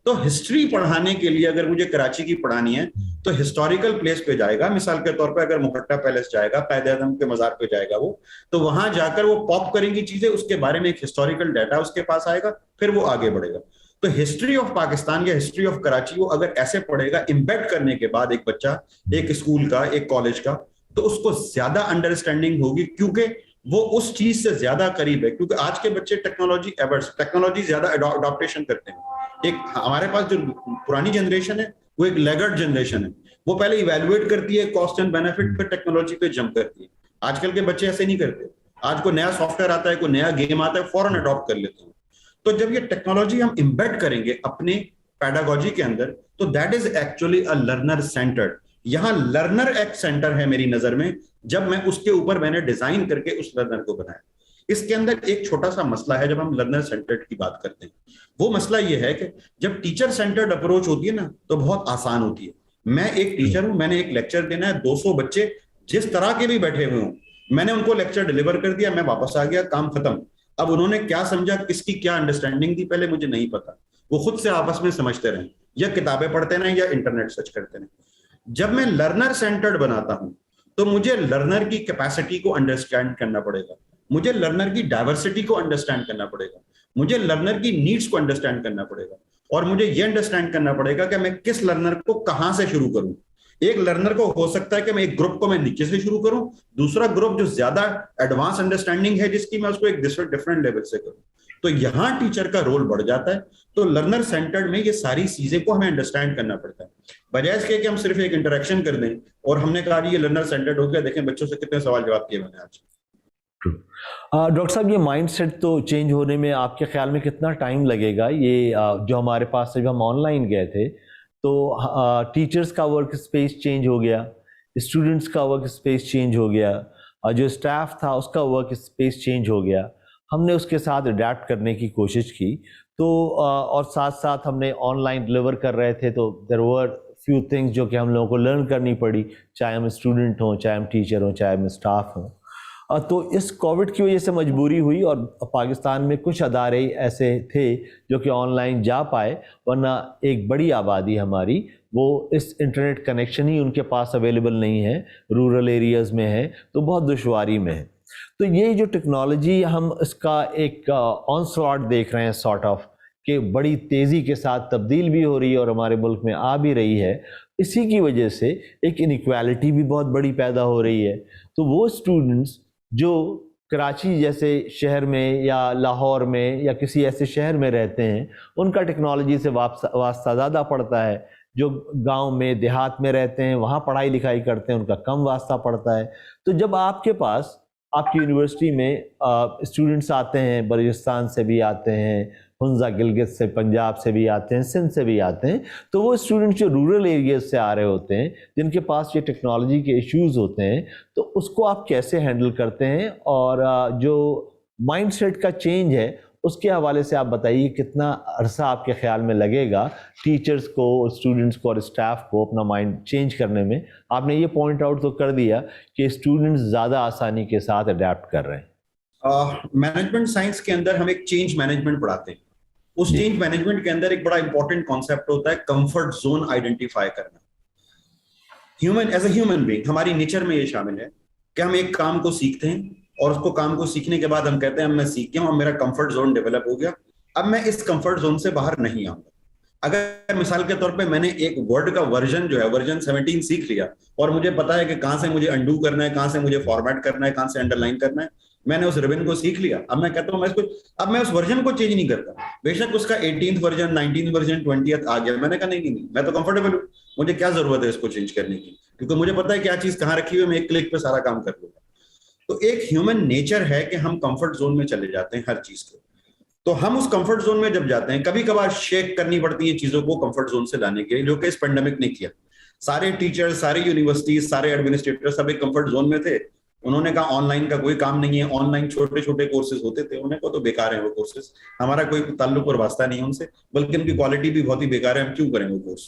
तो हिस्ट्री पढ़ाने के लिए अगर मुझे कराची की पढ़ानी है तो हिस्टोरिकल प्लेस पे जाएगा। मिसाल के तौर पे अगर मुहट्टा पैलेस जाएगा, कायदे आज़म के मजार पे जाएगा वो, तो वहां जाकर वो पॉप करेंगी चीजें, उसके बारे में एक हिस्टोरिकल डाटा उसके पास आएगा, फिर वो आगे बढ़ेगा। तो हिस्ट्री ऑफ पाकिस्तान या हिस्ट्री ऑफ कराची वो अगर ऐसे पढ़ेगा इम्बेड करने के बाद एक बच्चा एक स्कूल का, एक कॉलेज का, तो उसको ज्यादा अंडरस्टैंडिंग होगी, क्योंकि वो उस चीज से ज्यादा करीब है। क्योंकि आज के बच्चे टेक्नोलॉजी ज्यादा अडॉप्टेशन करते हैं। एक हमारे पास जो पुरानी जनरेशन है वो एक लेगर्ड जनरेशन है, वो पहले इवेल्युएट करती है कॉस्ट एंड बेनिफिट, फिर टेक्नोलॉजी पे जंप करती है। आजकल के बच्चे ऐसे नहीं करते। आज को नया सॉफ्टवेयर आता है, कोई नया गेम आता है, फौरन अडॉप्ट कर लेते हैं। तो जब ये टेक्नोलॉजी हम इम्बेड करेंगे अपने पेडागोजी के अंदर, तो that is actually a learner centred. यहाँ लर्नर एक सेंटर है मेरी नजर में, जब मैं उसके ऊपर मैंने डिजाइन करके उस लर्नर को बनाया। इसके अंदर एक छोटा सा मसला है जब हम लर्नर सेंटर्ड की बात करते हैं। वो मसला ये है कि जब टीचर सेंटर्ड अप्रोच होती है ना, तो बहुत आसान होती है। मैं एक टीचर हूं, मैंने एक लेक्चर देना है, 200 बच्चे जिस तरह के भी बैठे हुए हों, मैंने उनको लेक्चर डिलीवर कर दिया, मैं वापस आ गया, काम खत्म। अब उन्होंने क्या समझा, किसकी क्या अंडरस्टैंडिंग थी, पहले मुझे नहीं पता। वो खुद से आपस में समझते रहे, या किताबें पढ़ते रहे, या इंटरनेट सर्च करते रहे। जब मैं लर्नर सेंटर्ड बनाता हूं तो मुझे लर्नर की कैपेसिटी को अंडरस्टैंड करना पड़ेगा, मुझे लर्नर की डाइवर्सिटी को अंडरस्टैंड करना पड़ेगा, मुझे लर्नर की नीड्स को अंडरस्टैंड करना पड़ेगा, और मुझे ये अंडरस्टैंड करना पड़ेगा कि मैं किस लर्नर को कहां से शुरू करूं। एक लर्नर को हो सकता है कि मैं एक ग्रुप को मैं नीचे से शुरू करूं, दूसरा ग्रुप जो ज्यादा एडवांस अंडरस्टैंडिंग है जिसकी, मैं उसको एक डिफरेंट लेवल से करूं। तो यहाँ टीचर का रोल बढ़ जाता है। तो लर्नर सेंटर्ड में ये सारी चीजें को हमें अंडरस्टैंड करना पड़ता है, बजाय इसके कि हम सिर्फ एक इंटरेक्शन कर दें और हमने कहा ये लर्नर सेंटर्ड हो गया। देखें बच्चों से कितने सवाल जवाब किए मैंने आज। डॉक्टर साहब, ये माइंडसेट तो चेंज होने में आपके ख्याल में कितना टाइम लगेगा? ये जो हमारे पास जब हम ऑनलाइन गए थे तो टीचर्स का वर्क स्पेस चेंज हो गया, स्टूडेंट्स का वर्क स्पेस चेंज हो गया, और जो स्टाफ था उसका वर्क स्पेस चेंज हो गया। हमने उसके साथ अडेप्ट करने की कोशिश की, तो और साथ साथ हमने ऑनलाइन डिलीवर कर रहे थे, तो देयर वर फ्यू थिंग्स जो कि हम लोगों को लर्न करनी पड़ी, चाहे हम स्टूडेंट हों, चाहे हम टीचर हों, चाहे हम स्टाफ हों। तो इस कोविड की वजह से मजबूरी हुई, और पाकिस्तान में कुछ अदारे ऐसे थे जो कि ऑनलाइन जा पाए, वरना एक बड़ी आबादी हमारी वो इस इंटरनेट कनेक्शन ही उनके पास अवेलेबल नहीं है, रूरल एरियाज़ में है, तो बहुत दुश्वारी में है। तो ये जो टेक्नोलॉजी हम इसका एक ऑनस्लॉट देख रहे हैं सॉर्ट ऑफ, कि बड़ी तेज़ी के साथ तब्दील भी हो रही है और हमारे मुल्क में आ भी रही है। इसी की वजह से एक इनइक्वालिटी भी बहुत बड़ी पैदा हो रही है। तो वो स्टूडेंट्स जो कराची जैसे शहर में या लाहौर में या किसी ऐसे शहर में रहते हैं, उनका टेक्नोलॉजी से वास्ता ज़्यादा पड़ता है। जो गांव में देहात में रहते हैं, वहाँ पढ़ाई लिखाई करते हैं, उनका कम वास्ता पड़ता है। तो जब आपके पास आपकी यूनिवर्सिटी में स्टूडेंट्स आते हैं, बलूचिस्तान से भी आते हैं, हुंजा गिलगित से, पंजाब से भी आते हैं, सिंध से भी आते हैं, तो वो स्टूडेंट्स जो रूरल एरियाज से आ रहे होते हैं, जिनके पास ये टेक्नोलॉजी के इश्यूज होते हैं, तो उसको आप कैसे हैंडल करते हैं? और जो माइंडसेट का चेंज है उसके हवाले से आप बताइए, कितना अरसा आपके ख्याल में लगेगा टीचर्स को, स्टूडेंट्स को और स्टाफ को अपना माइंड चेंज करने में? आपने ये पॉइंट आउट तो कर दिया कि स्टूडेंट्स ज़्यादा आसानी के साथ अडेप्ट कर रहे हैं। मैनेजमेंट साइंस के अंदर हम एक चेंज मैनेजमेंट पढ़ाते हैं। उस चेंज मैनेजमेंट के अंदर एक बड़ा इंपॉर्टेंट कॉन्सेप्ट होता है कंफर्ट जोन आइडेंटिफाई करना। Human as a human being, हमारी नेचर में ये शामिल है कि हम एक काम को सीखते हैं और उसको काम को सीखने के बाद हम कहते हैं मैं सीख गया हूं, अब मेरा कंफर्ट जोन डेवलप हो गया, अब मैं इस कंफर्ट जोन से बाहर नहीं आऊंगा। अगर मिसाल के तौर पे मैंने एक वर्ड का वर्जन जो है वर्जन 17 सीख लिया और मुझे पता है कि कहां से मुझे अंडू करना है, कहां से मुझे फॉर्मेट करना है, कहां से अंडरलाइन करना है, मैंने उस रिबन को सीख लिया। अब मैं कहता हूं अब मैं उस वर्जन को चेंज नहीं करता, बेशक उसका 18th version, 19th version, 20th आ गया। मैंने कहा नहीं, मैं तो कंफर्टेबल हूं, मुझे क्या जरूरत है इसको चेंज करने की, क्योंकि मुझे पता है क्या चीज कहां रखी हुई है, मैं एक क्लिक पे सारा काम कर लूंगा। तो एक ह्यूमन नेचर है कि हम कंफर्ट जोन में चले जाते हैं हर चीज के। तो हम उस कंफर्ट जोन में जब जाते हैं, कभी कभार शेक करनी पड़ती है चीजों को कंफर्ट जोन से लाने के लिए, जो कि इस पेंडेमिक ने किया। सारे टीचर, सारी यूनिवर्सिटी, सारे एडमिनिस्ट्रेटर सब एक कंफर्ट जोन में थे। उन्होंने कहा ऑनलाइन का कोई काम नहीं है, ऑनलाइन छोटे छोटे कोर्सेज होते थे, उन्होंने कहा तो बेकार है वो कोर्सेज, हमारा कोई ताल्लुक और वास्ता नहीं है उनसे, बल्कि उनकी क्वालिटी भी बहुत ही बेकार है, हम क्यों करें वो कोर्स,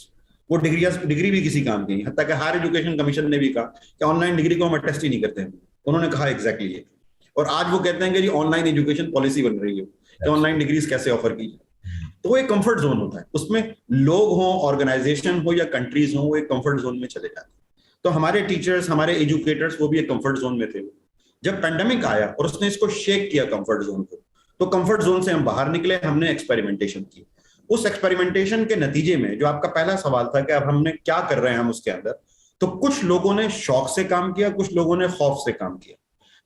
वो डिग्री भी किसी काम की नहीं। हत्ता कि हायर एजुकेशन कमीशन ने भी कहा कि ऑनलाइन डिग्री को हम अटेस्ट ही नहीं करते हैं। उन्होंने कहा एग्जैक्टली ये, और आज वो कहते हैं कि जी ऑनलाइन एजुकेशन पॉलिसी बन रही है कि ऑनलाइन डिग्रीज कैसे ऑफर की जाए। तो वो एक कंफर्ट जोन होता है, उसमें लोग हों, ऑर्गेनाइजेशन हो या कंट्रीज हो, वो एक कंफर्ट जोन में चले जाते हैं। तो हमारे टीचर्स, हमारे एजुकेटर्स, वो भी एक कंफर्ट जोन में थे। जब पेंडेमिक आया और उसने इसको शेक किया कंफर्ट जोन को, तो कंफर्ट जोन से हम बाहर निकले, हमने एक्सपेरिमेंटेशन की। उस एक्सपेरिमेंटेशन के नतीजे में, जो आपका पहला सवाल था कि अब हमने क्या कर रहे हैं हम उसके अंदर, तो कुछ लोगों ने शौक से काम किया, कुछ लोगों ने खौफ से काम किया।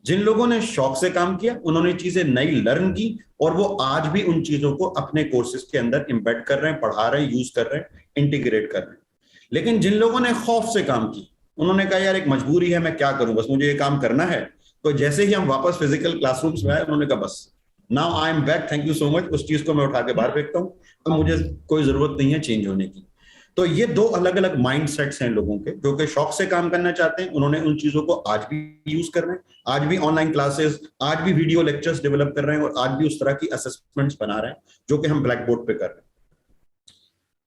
जिन लोगों ने शौक से काम किया उन्होंने चीजें नई लर्न की और वो आज भी उन चीजों को अपने कोर्सेज के अंदर इम्बेड कर रहे हैं, पढ़ा रहे हैं, यूज कर रहे हैं, इंटीग्रेट कर रहे हैं। लेकिन जिन लोगों ने खौफ से काम की, उन्होंने कहा यार एक मजबूरी है, मैं क्या करूं, बस मुझे ये काम करना है। तो जैसे ही हम वापस फिजिकल क्लासरूम्स में आए, उन्होंने कहा बस now I am back, thank you so much, उस चीज को मैं उठा के बाहर फेंकता हूँ, अब मुझे कोई जरूरत नहीं है चेंज होने की। तो ये दो अलग अलग माइंडसेट्स हैं लोगों के, जो कि शौक से काम करना चाहते हैं, उन्होंने उन चीजों को आज भी यूज कर रहे हैं, आज भी ऑनलाइन क्लासेस, आज भी वीडियो लेक्चर्स डेवलप कर रहे हैं और आज भी उस तरह की असेसमेंट्स बना रहे हैं जो कि हम ब्लैक बोर्ड पे कर रहे हैं।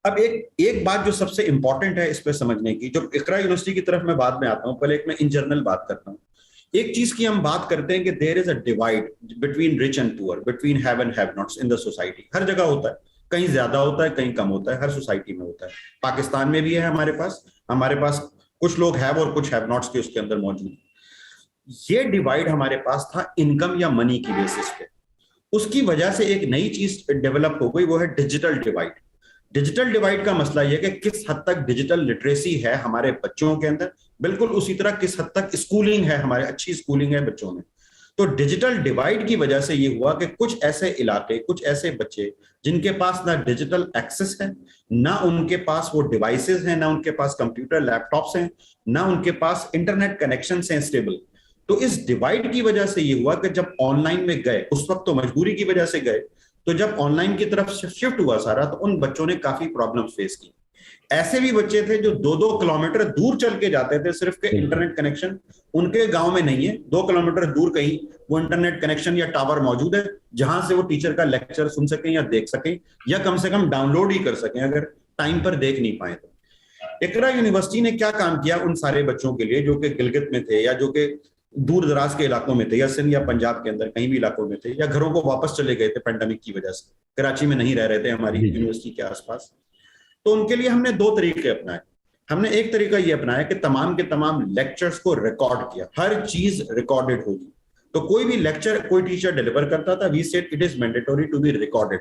अब एक बात जो सबसे इंपॉर्टेंट है इस पे समझने की, जो इकरा यूनिवर्सिटी की तरफ मैं बाद में आता हूँ, पहले एक मैं इन जनरल बात करता हूँ। एक चीज की हम बात करते हैं कि there is a divide between rich and poor, between have and have nots in the society. हर जगह होता है, कहीं ज्यादा होता है, कहीं कम होता है, हर सोसाइटी में होता है। पाकिस्तान में भी है हमारे पास कुछ लोग हैव और कुछ हैव नॉट्स के उसके अंदर मौजूद है। ये डिवाइड हमारे पास था इनकम या मनी की बेसिस पे। उसकी वजह से एक नई चीज डेवलप हो गई, वो है डिजिटल डिवाइड। डिजिटल डिवाइड का मसला यह कि किस हद तक डिजिटल लिटरेसी है हमारे बच्चों के अंदर, बिल्कुल उसी तरह किस हद तक स्कूलिंग है, हमारे अच्छी स्कूलिंग है बच्चों में। तो डिजिटल डिवाइड की वजह से ये हुआ कि कुछ ऐसे इलाके, कुछ ऐसे बच्चे जिनके पास ना डिजिटल एक्सेस है, ना उनके पास वो डिवाइसेस हैं, ना उनके पास कंप्यूटर लैपटॉप्स हैं, ना उनके पास इंटरनेट कनेक्शन हैं स्टेबल। तो इस डिवाइड की वजह से ये हुआ कि जब ऑनलाइन में गए, उस वक्त तो मजबूरी की वजह से गए, तो जब ऑनलाइन की तरफ शिफ्ट हुआ सारा, तो उन बच्चों ने काफी प्रॉब्लम फेस की। ऐसे भी बच्चे थे जो 2-2 किलोमीटर दूर चल के जाते थे, सिर्फ के इंटरनेट कनेक्शन उनके गांव में नहीं है, 2 किलोमीटर दूर कहीं वो इंटरनेट कनेक्शन या टावर मौजूद है जहां से वो टीचर का लेक्चर सुन सकें या देख सकें, या कम से कम डाउनलोड ही कर सकें अगर टाइम पर देख नहीं पाए तो। इकरा यूनिवर्सिटी ने क्या काम किया उन सारे बच्चों के लिए जो कि गिलगित में थे, या जो कि दूर दराज के इलाकों में थे, या सिंध या पंजाब के अंदर कहीं भी इलाकों में थे, या घरों को वापस चले गए थे पेंडेमिक की वजह से, कराची में नहीं रह रहे थे हमारी यूनिवर्सिटी के आसपास। तो उनके लिए हमने 2 तरीके अपनाए। हमने एक तरीका ये अपनाया कि तमाम के तमाम लेक्चर्स को रिकॉर्ड किया, हर चीज रिकॉर्डेड होगी। तो कोई भी लेक्चर कोई टीचर डिलीवर करता था, we said it is mandatory to be recorded.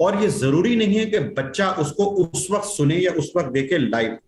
और ये जरूरी नहीं है कि बच्चा उसको उस वक्त सुने या उस वक्त देखे लाइव।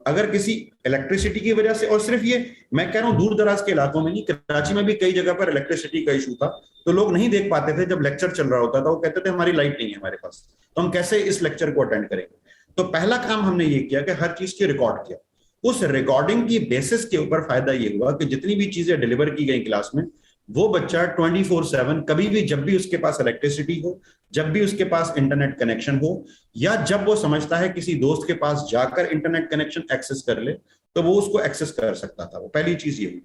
अगर किसी इलेक्ट्रिसिटी की वजह से, और सिर्फ ये मैं कह रहा हूँ दूर दराज के इलाकों में नहीं, कराची में भी कई जगह पर इलेक्ट्रिसिटी का इशू था, तो लोग नहीं देख पाते थे जब लेक्चर चल रहा होता था, वो कहते थे हमारी लाइट नहीं है हमारे पास, तो हम कैसे इस लेक्चर को अटेंड करेंगे। तो पहला काम हमने ये किया कि हर चीज की रिकॉर्ड किया। उस रिकॉर्डिंग की बेसिस के ऊपर फायदा ये हुआ कि जितनी भी चीजें डिलीवर की गई क्लास में, वो बच्चा 24/7 कभी भी, जब भी उसके पास इलेक्ट्रिसिटी हो, जब भी उसके पास इंटरनेट कनेक्शन हो, या जब वो समझता है किसी दोस्त के पास जाकर इंटरनेट कनेक्शन एक्सेस कर ले, तो वो उसको एक्सेस कर सकता था। वो पहली चीज ये हुई।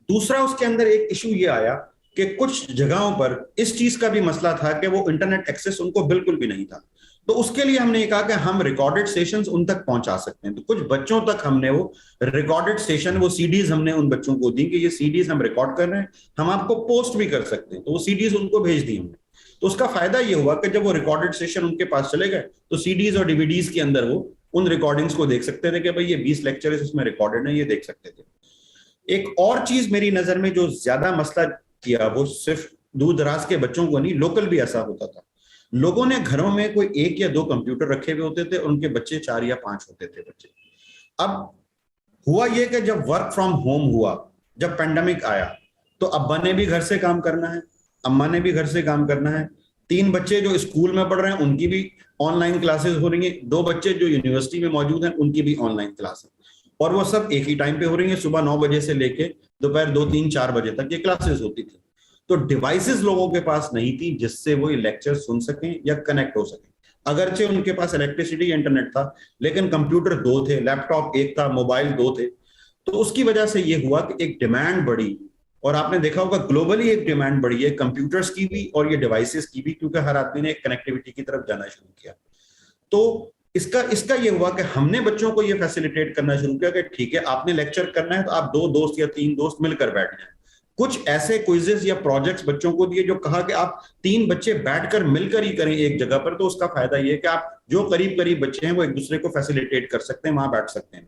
दूसरा, उसके अंदर एक इशू ये आया कि कुछ जगहों पर इस चीज का भी मसला था कि वो इंटरनेट एक्सेस उनको बिल्कुल भी नहीं था। तो उसके लिए हमने ये कहा कि हम रिकॉर्डेड सेशंस उन तक पहुंचा सकते हैं। तो कुछ बच्चों तक हमने वो रिकॉर्डेड सेशन, वो सीडीज हमने उन बच्चों को दी कि ये सीडीज हम रिकॉर्ड कर रहे हैं, हम आपको पोस्ट भी कर सकते हैं। तो वो सीडीज उनको भेज दी हमने। तो उसका फायदा ये हुआ कि जब वो रिकॉर्डेड सेशन उनके पास चले गए, तो सीडीज और डीवीडीज के अंदर वो उन रिकॉर्डिंग्स को देख सकते थे कि भाई ये 20 लेक्चर इसमें रिकॉर्डेड है, ये देख सकते थे। एक और चीज मेरी नजर में जो ज्यादा मसला किया, वो सिर्फ दूर दराज के बच्चों को नहीं, लोकल भी ऐसा होता था। लोगों ने घरों में कोई 1 या 2 कंप्यूटर रखे हुए होते थे और उनके बच्चे 4 या 5 होते थे बच्चे। अब हुआ ये कि जब वर्क फ्रॉम होम हुआ, जब पेंडेमिक आया, तो अब्बा ने भी घर से काम करना है, अम्मा ने भी घर से काम करना है, 3 बच्चे जो स्कूल में पढ़ रहे हैं उनकी भी ऑनलाइन क्लासेस हो रही हैं, 2 बच्चे जो यूनिवर्सिटी में मौजूद हैं उनकी भी ऑनलाइन क्लास है, और वो सब एक ही टाइम पे हो रही है। सुबह 9 बजे से लेके दोपहर 2, 3, 4 बजे तक ये क्लासेस होती थी। तो डिवाइसेस लोगों के पास नहीं थी जिससे वो ये लेक्चर सुन सकें या कनेक्ट हो सकें। अगरचे उनके पास इलेक्ट्रिसिटी, इंटरनेट था, लेकिन कंप्यूटर 2 थे, लैपटॉप 1 था, मोबाइल 2 थे। तो उसकी वजह से ये हुआ कि एक डिमांड बढ़ी, और आपने देखा होगा ग्लोबली एक डिमांड बढ़ी है कंप्यूटर्स की भी और ये डिवाइसेस की भी, क्योंकि हर आदमी ने कनेक्टिविटी की तरफ जाना शुरू किया। तो इसका ये हुआ कि हमने बच्चों को ये फैसिलिटेट करना शुरू किया कि ठीक है, आपने लेक्चर करना है तो आप 2 दोस्त या 3 दोस्त मिलकर बैठ जाएं। कुछ ऐसे क्विजेस या प्रोजेक्ट्स बच्चों को दिए जो कहा कि आप 3 बच्चे बैठकर मिलकर ही करें एक जगह पर। तो उसका फायदा ये है कि आप जो करीब बच्चे हैं वो एक दूसरे को फैसिलिटेट कर सकते हैं, वहां बैठ सकते हैं।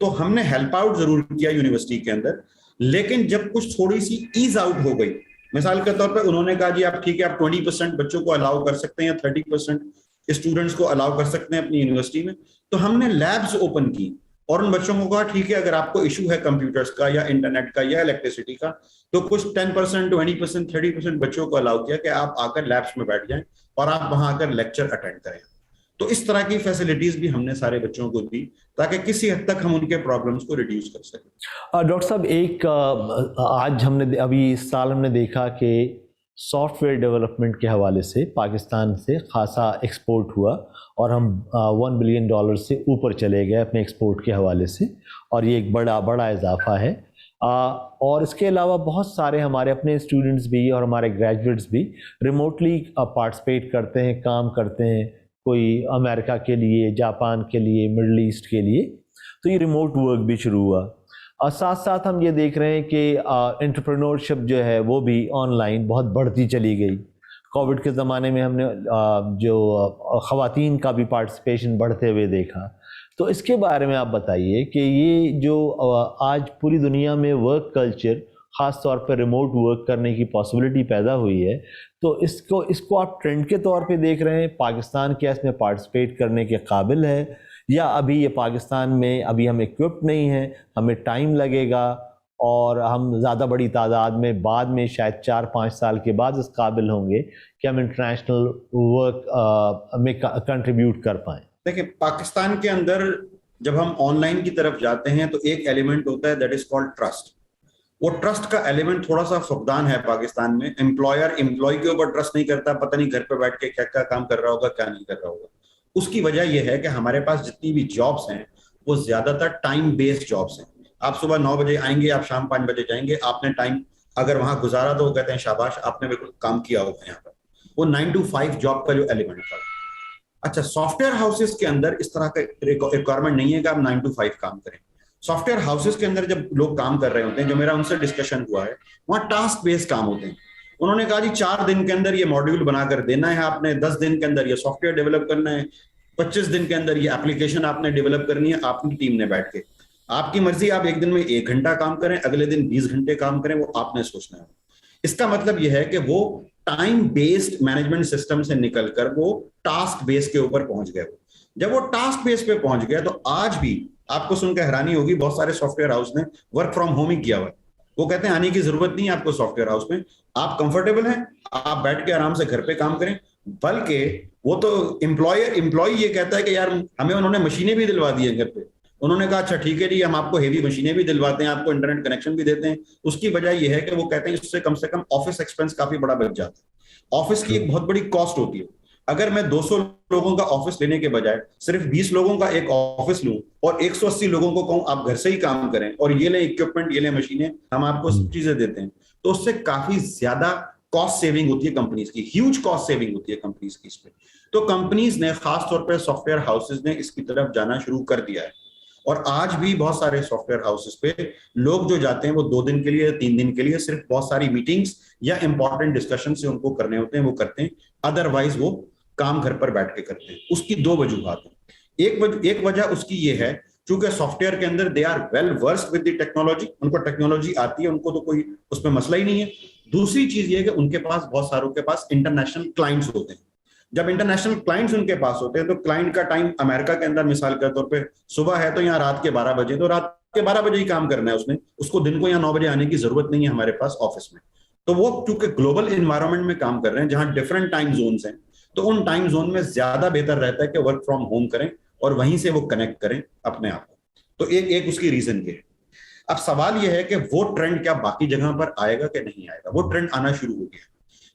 तो हमने हेल्प आउट जरूर किया यूनिवर्सिटी के अंदर, लेकिन जब कुछ थोड़ी सी ईज आउट हो गई, मिसाल के तौर पर उन्होंने कहा जी आप ठीक है, आप 20% बच्चों को अलाउ कर सकते हैं या 30% स्टूडेंट्स को अलाउ कर सकते हैं अपनी यूनिवर्सिटी में, तो हमने लैब्स ओपन की और उन बच्चों को कहा ठीक है, अगर आपको इशू है कंप्यूटर्स का या इंटरनेट का या इलेक्ट्रिसिटी का, तो कुछ 10%, 20%, 30% बच्चों को अलाउ किया कि आप आकर लैब्स में बैठ जाएं और आप वहां आकर लेक्चर अटेंड करें। तो इस तरह की फैसिलिटीज भी हमने सारे बच्चों को दी ताकि किसी हद तक हम उनके प्रॉब्लम्स को रिड्यूस कर सकें। डॉक्टर साहब, एक आज हमने अभी इस साल हमने देखा कि सॉफ्टवेयर डेवलपमेंट के हवाले से पाकिस्तान से खासा एक्सपोर्ट हुआ और हम $1 बिलियन से ऊपर चले गए अपने एक्सपोर्ट के हवाले से, और ये एक बड़ा इजाफा है। और इसके अलावा बहुत सारे हमारे अपने स्टूडेंट्स भी और हमारे ग्रेजुएट्स भी रिमोटली पार्टिसिपेट करते हैं, काम करते हैं, कोई अमेरिका के लिए, जापान के लिए, मिडल ईस्ट के लिए। तो ये रिमोट वर्क भी शुरू हुआ। और साथ साथ हम ये देख रहे हैं कि एंटरप्रेन्योरशिप जो है वो भी ऑनलाइन बहुत बढ़ती चली गई। कोविड के ज़माने में हमने जो ख़वातीन का भी पार्टिसिपेशन बढ़ते हुए देखा। तो इसके बारे में आप बताइए कि ये जो आज पूरी दुनिया में वर्क कल्चर, ख़ास तौर पर रिमोट वर्क करने की पॉसिबिलिटी पैदा हुई है, तो इसको आप ट्रेंड के तौर पे देख रहे हैं? पाकिस्तान क्या इसमें पार्टिसिपेट करने के काबिल है, या अभी ये पाकिस्तान में अभी हम इक्विप्ड नहीं हैं, हमें टाइम लगेगा? और हम ज़्यादा बड़ी तादाद में बाद में शायद 4-5 साल के बाद इस काबिल होंगे कि हम इंटरनेशनल वर्क में कंट्रीब्यूट कर पाएँ। देखिए, पाकिस्तान के अंदर जब हम ऑनलाइन की तरफ जाते हैं तो एक एलिमेंट होता है दैट इज कॉल्ड ट्रस्ट। वो ट्रस्ट का एलिमेंट थोड़ा सा फुकदान है पाकिस्तान में। एम्प्लॉयर एम्प्लॉय के ऊपर ट्रस्ट नहीं करता, पता नहीं घर पे बैठ के क्या क्या काम कर रहा होगा, क्या नहीं कर रहा होगा। उसकी वजह यह है कि हमारे पास जितनी भी जॉब्स हैं वो ज्यादातर टाइम बेस्ड जॉब्स हैं। आप सुबह 9 बजे आएंगे, आप शाम 5 बजे जाएंगे, आपने टाइम अगर वहां गुजारा तो वो कहते हैं शाबाश, आपने बिल्कुल काम किया होगा यहाँ पर। वो 9 to 5 जॉब का जो एलिमेंट था। अच्छा, सॉफ्टवेयर हाउसेस के अंदर इस तरह का रिक्वायरमेंट नहीं है कि आप 9 to 5 काम करें। सॉफ्टवेयर हाउसेस के अंदर जब लोग काम कर रहे होते हैं, जो मेरा उनसे डिस्कशन हुआ है, वहाँ टास्क बेस्ड काम होते हैं। उन्होंने कहा जी 4 दिन के अंदर ये मॉड्यूल बनाकर देना है आपने, 10 दिन के अंदर ये सॉफ्टवेयर डेवलप करना है, 25 दिन के अंदर ये एप्लीकेशन आपने डेवलप करनी है आपकी टीम ने बैठ के। आपकी मर्जी, आप एक दिन में 1 घंटा काम करें, अगले दिन 20 घंटे काम करें, वो आपने सोचना है। इसका मतलब यह है कि वो टाइम बेस्ड मैनेजमेंट सिस्टम से निकलकर वो टास्क बेस के ऊपर पहुंच गए। जब वो टास्क बेस पे पहुंच गया तो आज भी आपको सुनकर हैरानी होगी, बहुत सारे सॉफ्टवेयर हाउस ने वर्क फ्रॉम होम ही किया हुआ है। वो कहते हैं आने की जरूरत नहीं है आपको सॉफ्टवेयर हाउस में, आप कंफर्टेबल हैं, आप बैठ के आराम से घर पे काम करें। बल्कि वो तो एम्प्लॉय ये कहता है कि यार हमें उन्होंने मशीनें भी दिलवा दी है घर पे। उन्होंने कहा अच्छा ठीक है जी, हम आपको हेवी मशीनें भी दिलवाते हैं, आपको इंटरनेट कनेक्शन भी देते हैं। उसकी वजह यह है कि वो कहते हैं इससे कम से कम ऑफिस एक्सपेंस काफी बड़ा बच जाता है। ऑफिस की एक बहुत बड़ी कॉस्ट होती है। अगर मैं 200 लोगों का ऑफिस लेने के बजाय सिर्फ 20 लोगों का एक ऑफिस लूं और 180 लोगों को कहूं आप घर से ही काम करें और ये ले इक्विपमेंट, ये ले मशीनें, हम आपको सब चीजें देते हैं, तो उससे काफी ज्यादा कॉस्ट सेविंग होती है कंपनीज की, ह्यूज कॉस्ट सेविंग होती है कंपनीज की इस पे। तो कंपनीज ने खासतौर पर सॉफ्टवेयर हाउसेज ने इसकी तरफ जाना शुरू कर दिया है। और आज भी बहुत सारे सॉफ्टवेयर हाउसेस पे लोग जो जाते हैं वो 2 दिन के लिए, 3 दिन के लिए सिर्फ बहुत सारी मीटिंग्स या इंपॉर्टेंट डिस्कशन से उनको करने होते हैं, वो करते हैं। अदरवाइज वो काम घर पर बैठ के करते हैं। उसकी 2 वजूहात हैं। एक वजह उसकी ये है, चूंकि सॉफ्टवेयर के अंदर they are well versed with the technology, उनको टेक्नोलॉजी आती है, उनको तो कोई उसमें मसला ही नहीं है। दूसरी चीज ये है कि उनके पास बहुत सारों के पास इंटरनेशनल क्लाइंट्स होते हैं। जब इंटरनेशनल क्लाइंट्स उनके पास होते हैं तो क्लाइंट का टाइम अमेरिका के अंदर मिसाल के तौर पे सुबह है तो यहाँ रात के 12 बजे, तो रात के 12 बजे ही काम करना है उसने, उसको दिन को यहाँ 9 बजे आने की जरूरत नहीं है हमारे पास ऑफिस में। तो वो चूंकि ग्लोबल इन्वायरमेंट में काम कर रहे हैं जहां डिफरेंट टाइम जोन्स हैं, तो उन टाइम जोन में ज्यादा बेहतर रहता है कि वर्क फ्रॉम होम करें और वहीं से वो कनेक्ट करें अपने आप को। तो एक उसकी रीजन ये है। अब सवाल यह है कि वो ट्रेंड क्या बाकी जगह पर आएगा कि नहीं आएगा? वो ट्रेंड आना शुरू हो गया,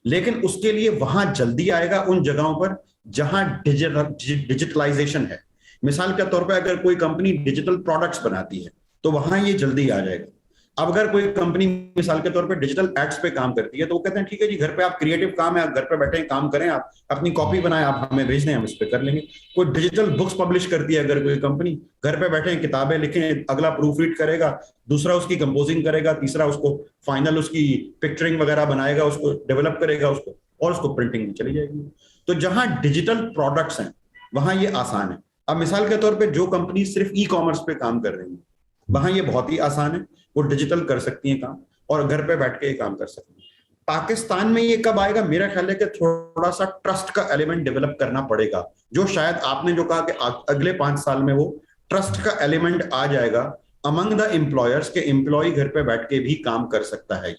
लेकिन उसके लिए वहां जल्दी आएगा उन जगहों पर जहां डिजिटलाइजेशन है। मिसाल के तौर पर अगर कोई कंपनी डिजिटल प्रोडक्ट्स बनाती है तो वहां ये जल्दी आ जाएगा। अब अगर कोई कंपनी मिसाल के तौर पे डिजिटल एड्स पे काम करती है तो वो कहते हैं ठीक है जी, घर पे आप क्रिएटिव काम है, आप घर पे बैठे काम करें, आप अपनी कॉपी बनाएं, आप हमें भेज दें, हम इस पे कर लेंगे। कोई डिजिटल बुक्स पब्लिश करती है अगर कोई कंपनी, घर पे बैठे किताबें लिखें, अगला प्रूफ रीड करेगा, दूसरा उसकी कंपोजिंग करेगा, तीसरा उसको फाइनल उसकी पिक्चरिंग वगैरह बनाएगा, उसको डेवलप करेगा उसको, और उसको प्रिंटिंग में चली जाएगी। तो जहां डिजिटल प्रोडक्ट्स हैं वहां ये आसान है। अब मिसाल के तौर पर जो कंपनी सिर्फ ई कॉमर्स पे काम कर रही है वहां ये बहुत ही आसान है, वो डिजिटल कर सकती हैं काम और घर पे बैठ के ये काम कर सकती हैं। पाकिस्तान में ये कब आएगा? मेरा ख्याल है कि थोड़ा सा ट्रस्ट का एलिमेंट डेवलप करना पड़ेगा, जो शायद आपने जो कहा कि अगले 5 साल में वो ट्रस्ट का एलिमेंट आ जाएगा अमंग द एम्प्लॉयर्स के एम्प्लॉय घर पे बैठ के भी काम कर सकता है।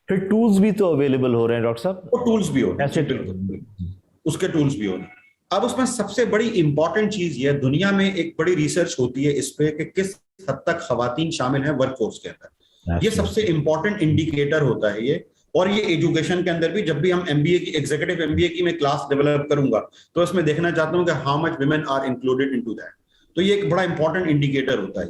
फिर टूल्स भी तो अवेलेबल हो रहे हैं डॉक्टर साहब। वो टूल्स भी हो रहे हैं, उसके टूल्स भी हो रहे हैं। अब उसमें सबसे बड़ी इंपॉर्टेंट चीज ये, दुनिया में एक बड़ी रिसर्च होती है इस पे कि किस हद तक खवातीन शामिल हैं वर्कफोर्स के अंदर। ये सबसे इंपॉर्टेंट इंडिकेटर होता है ये। और ये एजुकेशन के अंदर भी, जब भी हम एमबीए की, एग्जीक्यूटिव एमबीए की मैं क्लास डेवलप करूंगा तो इसमें देखना चाहता हूं कि how much women are included into that. तो ये एक बड़ा इंपॉर्टेंट इंडिकेटर होता है।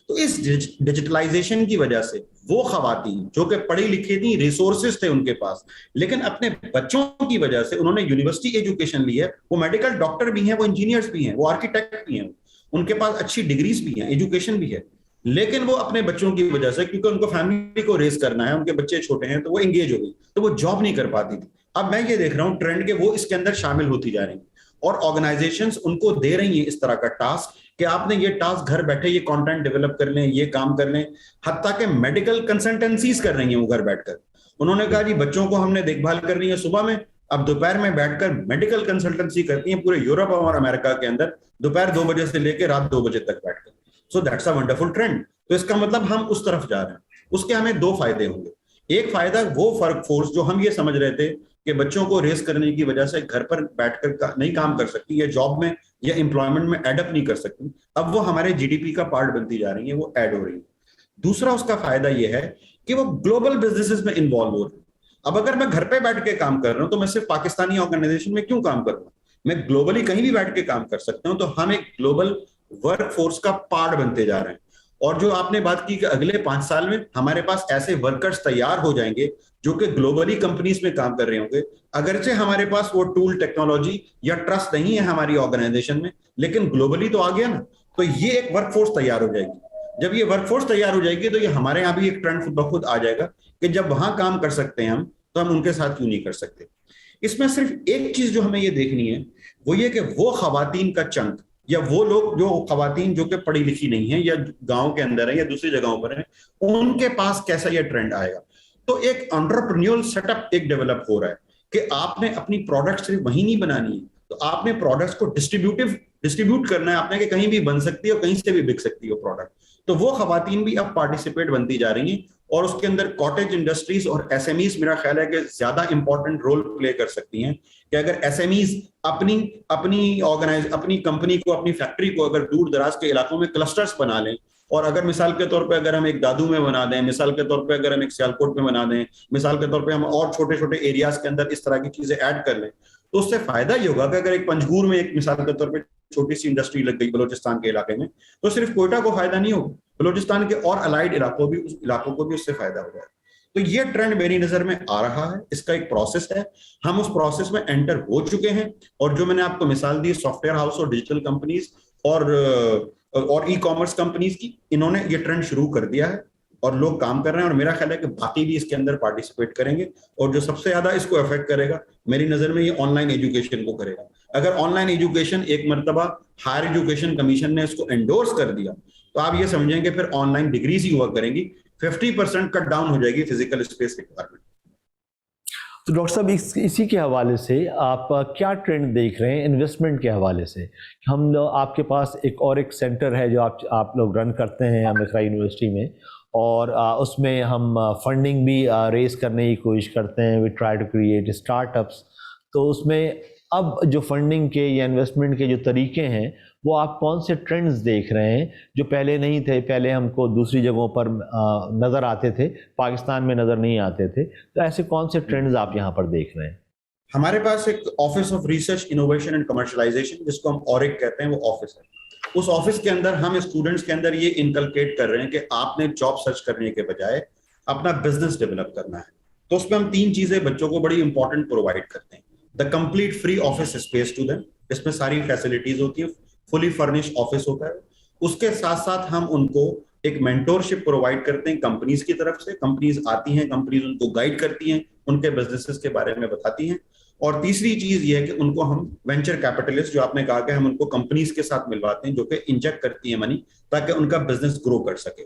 तो इस डिजिटलाइजेशन की वजह से वो खवातीन जो कि पढ़ी लिखी थी, रिसोर्सेज थे उनके पास, लेकिन अपने बच्चों की वजह से उन्होंने यूनिवर्सिटी एजुकेशन ली है, वो मेडिकल डॉक्टर भी हैं, वो इंजीनियर्स भी हैं, वो आर्किटेक्ट भी हैं, उनके पास अच्छी डिग्रीज भी हैं, एजुकेशन भी है, लेकिन वो अपने बच्चों की वजह से, क्योंकि उनको फैमिली को रेस करना है, उनके बच्चे छोटे हैं, तो वो एंगेज हो गई, तो वो जॉब नहीं कर पाती थी। अब मैं ये देख रहा हूँ ट्रेंड के वो इसके अंदर शामिल होती जा रही हैं और ऑर्गेनाइजेशंस उनको दे रही हैं इस तरह का टास्क कि आपने ये टास्क घर बैठे ये कंटेंट डेवलप कर लें, ये काम कर लें। हत्ता के मेडिकल कंसल्टेंसीज कर रही हैं वो घर बैठकर। उन्होंने कहा जी बच्चों को हमने देखभाल करनी है सुबह में, अब दोपहर में बैठकर मेडिकल कंसल्टेंसी करती हैं पूरे यूरोप और अमेरिका के अंदर, दोपहर 2 बजे से लेकर रात 2 बजे तक बैठकर। So that's a wonderful trend. तो इसका मतलब हम उस तरफ जा रहे हैं। उसके हमें दो फायदे होंगे। एक फायदा वो वर्क फोर्स जो हम ये समझ रहे थे कि बच्चों को रेस करने की वजह से घर पर बैठकर नहीं काम कर सकती या जॉब में या एम्प्लॉयमेंट में एडअप नहीं कर सकती, अब वो हमारे जीडीपी का पार्ट बनती जा रही है, वो ऐड हो रही है। दूसरा उसका फायदा ये है कि वो ग्लोबल बिजनेसेस में इन्वॉल्व हो रही है। अब अगर मैं घर पे बैठ के काम कर रहा हूं तो मैं सिर्फ पाकिस्तानी ऑर्गेनाइजेशन में क्यों काम करूंगा, मैं ग्लोबली कहीं भी बैठ के काम कर सकता हूं। तो हम एक ग्लोबल वर्क फोर्स का पार्ट बनते जा रहे हैं। और जो आपने बात की कि अगले 5 साल में हमारे पास ऐसे वर्कर्स तैयार हो जाएंगे जो कि ग्लोबली कंपनीज में काम कर रहे होंगे, अगरचे हमारे पास वो टूल, टेक्नोलॉजी या ट्रस्ट नहीं है हमारी ऑर्गेनाइजेशन में, लेकिन ग्लोबली तो आ गया ना, तो ये एक वर्कफोर्स तैयार हो जाएगी। जब ये वर्कफोर्स तैयार हो जाएगी तो ये हमारे यहाँ भी एक ट्रेंड खुद ब खुद आ जाएगा कि जब वहां काम कर सकते हैं हम, तो हम उनके साथ क्यों नहीं कर सकते। इसमें सिर्फ एक चीज जो हमें ये देखनी है वो ये कि वो खवातीन का चंक या वो लोग जो खवातीन जो कि पढ़ी लिखी नहीं है या गांव के अंदर है या दूसरी जगहों पर है, उनके पास कैसा ये ट्रेंड आएगा। तो एक एंटरप्रेन्योरल सेटअप एक डेवलप हो रहा है कि आपने अपनी प्रोडक्ट सिर्फ वहीं नहीं बनानी है, तो आपने प्रोडक्ट्स को डिस्ट्रीब्यूट करना है आपने, कि कहीं भी बन सकती है और कहीं से भी बिक सकती है प्रोडक्ट। तो वो खवातीन भी अब पार्टिसिपेट बनती जा रही हैं और उसके अंदर कॉटेज इंडस्ट्रीज और एसएमईज मेरा ख्याल है कि ज्यादा इंपॉर्टेंट रोल प्ले कर सकती हैं। कि अगर एसएमईज अपनी कंपनी को, अपनी फैक्ट्री को अगर दूर दराज के इलाकों में क्लस्टर्स बना लें, और अगर मिसाल के तौर पे अगर हम एक दादू में बना दें, मिसाल के तौर पे अगर हम एक सियालकोट में बना दें, मिसाल के तौर पे हम और छोटे छोटे एरियाज के अंदर इस तरह की चीजें ऐड कर लें, तो उससे फायदा ये होगा कि अगर एक पंजगूर में एक मिसाल के तौर पे छोटी सी इंडस्ट्री लग गई बलोचिस्तान के इलाके में, तो सिर्फ कोयटा को फायदा नहीं होगा, बलोचिस्तान के और अलाइड इलाकों को भी उससे फायदा होगा। तो ये ट्रेंड मेरी नजर में आ रहा है, इसका एक प्रोसेस है, हम उस प्रोसेस में एंटर हो चुके हैं। और जो मैंने आपको मिसाल दी सॉफ्टवेयर हाउस और डिजिटल कंपनीज और ई कॉमर्स कंपनीज की, इन्होंने ये ट्रेंड शुरू कर दिया है और लोग काम कर रहे हैं, और मेरा ख्याल है कि बाकी भी इसके अंदर पार्टिसिपेट करेंगे। और जो सबसे ज्यादा इसको अफेक्ट करेगा मेरी नजर में ये ऑनलाइन एजुकेशन को करेगा। अगर ऑनलाइन एजुकेशन एक मर्तबा हायर एजुकेशन कमीशन ने इसको एंडोर्स कर दिया, तो आप ये समझेंगे फिर ऑनलाइन डिग्रीज ही हुआ करेंगी, 50% कट डाउन हो जाएगी फिजिकल स्पेस रिक्वायरमेंट। तो डॉक्टर साहब इसी के हवाले से आप क्या ट्रेंड देख रहे हैं इन्वेस्टमेंट के हवाले से? हम लोग, आपके पास एक सेंटर है जो आप लोग रन करते हैं अमेरिका यूनिवर्सिटी में, और उसमें हम फंडिंग भी रेज करने की कोशिश करते हैं, we try to create startups. तो उसमें अब जो फंडिंग के या इन्वेस्टमेंट के जो तरीके हैं, वो आप कौन से ट्रेंड्स देख रहे हैं जो पहले नहीं थे? पहले हमको दूसरी जगहों पर नज़र आते थे, पाकिस्तान में नज़र नहीं आते थे। तो ऐसे कौन से ट्रेंड्स आप यहाँ पर देख रहे हैं? हमारे पास एक office of research, innovation and commercialisation, जिसको हम ऑरिक कहते हैं, वो ऑफिस है। उस ऑफिस के अंदर हम स्टूडेंट्स के अंदर ये इनकलकेट कर रहे हैं कि आपने जॉब सर्च करने के बजाय अपना बिजनेस डेवलप करना है। तो उसमें हम 3 चीजें बच्चों को बड़ी इंपॉर्टेंट प्रोवाइड करते हैं। The complete free office space to them, इसमें सारी फैसिलिटीज होती है, फुली फर्निश्ड ऑफिस होता है। उसके साथ साथ हम उनको एक मेंटोरशिप प्रोवाइड करते हैं कंपनीज की तरफ से। कंपनीज आती हैं, कंपनीज उनको गाइड करती हैं, उनके बिजनेसेस के बारे में बताती हैं। और तीसरी चीज ये है कि उनको हम वेंचर कैपिटलिस्ट, जो आपने कहा कि हम उनको कंपनीज के साथ मिलवाते हैं जो कि इंजेक्ट करती है मनी, ताकि उनका बिजनेस ग्रो कर सके।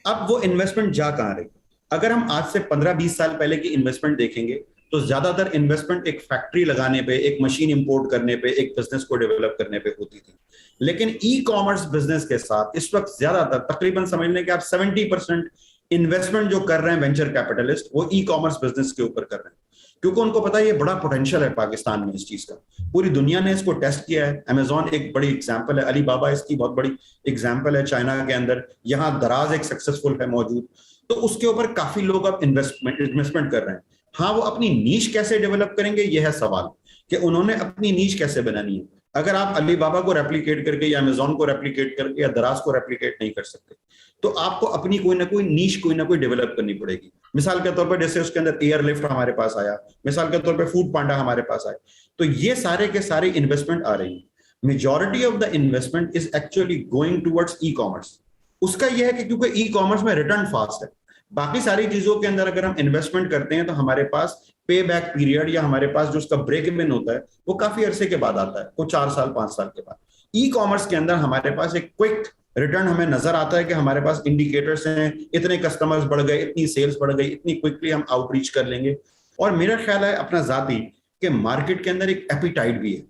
अब वो इन्वेस्टमेंट जा कहां रही? अगर हम आज से 15-20 साल पहले की इन्वेस्टमेंट देखेंगे तो ज्यादातर इन्वेस्टमेंट एक फैक्ट्री लगाने पे, एक मशीन इंपोर्ट करने पे, एक बिजनेस को डेवलप करने पे होती थी। लेकिन ई कॉमर्स बिजनेस के साथ इस वक्त ज्यादातर, तकरीबन समझ लें कि आप 70% इन्वेस्टमेंट जो कर रहे हैं वेंचर कैपिटलिस्ट, वो ई कॉमर्स बिजनेस के ऊपर कर रहे हैं, क्योंकि उनको पता है ये बड़ा पोटेंशियल है पाकिस्तान में इस चीज का। पूरी दुनिया ने इसको टेस्ट किया है। अमेजॉन एक बड़ी एग्जांपल है, अलीबाबा इसकी बहुत बड़ी एग्जांपल है चाइना के अंदर, यहाँ दराज एक सक्सेसफुल है मौजूद। तो उसके ऊपर काफी लोग अब इन्वेस्टमेंट कर रहे हैं। हाँ, वो अपनी नीश कैसे डेवलप करेंगे, यह है सवाल, कि उन्होंने अपनी नीश कैसे बनानी है। अगर आप अलीबाबा को रेप्लिकेट करके या अमेजॉन को रेप्लिकेट करके या दराज को रेप्लिकेट नहीं कर सकते, तो आपको अपनी कोई ना कोई नीश कोई ना कोई डेवलप करनी पड़ेगी। मिसाल के तौर पर जैसे उसके अंदर एयरलिफ्ट हमारे पास आया, मिसाल के तौर पर फूड पांडा हमारे पास आया, तो ये सारे के सारे इन्वेस्टमेंट आ रही है। Majority of the investment is actually going towards e commerce. उसका यह है कि क्योंकि ई कॉमर्स में रिटर्न फास्ट है, बाकी सारी चीजों के अंदर अगर हम इन्वेस्टमेंट करते हैं तो हमारे पास पे बैक पीरियड या हमारे पास जो उसका ब्रेक इवन होता है वो काफी अरसे के बाद आता है, वो 4 साल 5 साल के बाद। ई कॉमर्स के अंदर हमारे पास एक क्विक रिटर्न हमें नजर आता है कि हमारे पास इंडिकेटर्स हैं, इतने कस्टमर्स बढ़ गए, इतनी सेल्स बढ़ गई, इतनी क्विकली हम आउटरीच कर लेंगे। और मेरा ख्याल है अपना जाती कि मार्केट के अंदर एक एपिटाइट भी है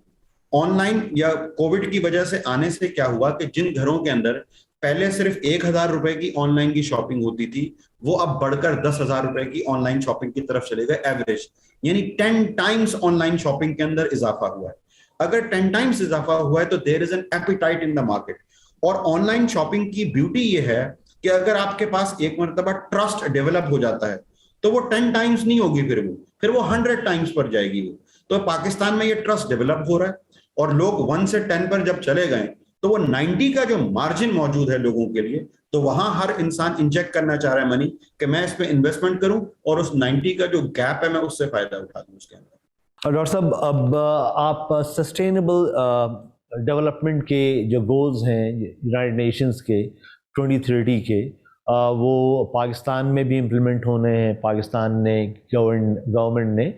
ऑनलाइन, या कोविड की वजह से आने से क्या हुआ कि जिन घरों के अंदर पहले सिर्फ 1,000 रुपए की ऑनलाइन की शॉपिंग होती थी, वो अब बढ़कर 10,000 रुपए की ऑनलाइन शॉपिंग की तरफ चले गए एवरेज, यानी 10 टाइम्स ऑनलाइन शॉपिंग के अंदर इजाफा हुआ है। अगर 10 टाइम्स इजाफा हुआ है तो there is an appetite in the market. और ऑनलाइन शॉपिंग की ब्यूटी ये है कि अगर आपके पास एक मर्तबा ट्रस्ट डेवलप हो जाता है तो वो 10 टाइम्स नहीं होगी, फिर वो 100 टाइम्स पर जाएगी। वो तो पाकिस्तान में ये ट्रस्ट डेवलप हो रहा है और लोग 1 से 10 पर जब चले गए तो वो 90 का जो मार्जिन मौजूद है लोगों के लिए, तो वहां हर इंसान इंजेक्ट करना चाह रहा है मनी कि मैं इस पे इन्वेस्टमेंट करूं और उस 90 का जो गैप है मैं उससे फायदा उठा दूं उसके अंदर। डॉक्टर साहब, अब आप सस्टेनेबल डेवलपमेंट के जो गोल्स हैं यूनाइटेड नेशंस के 2030 के, वो पाकिस्तान में भी इम्प्लीमेंट होने हैं। पाकिस्तान ने गवर्नमेंट ने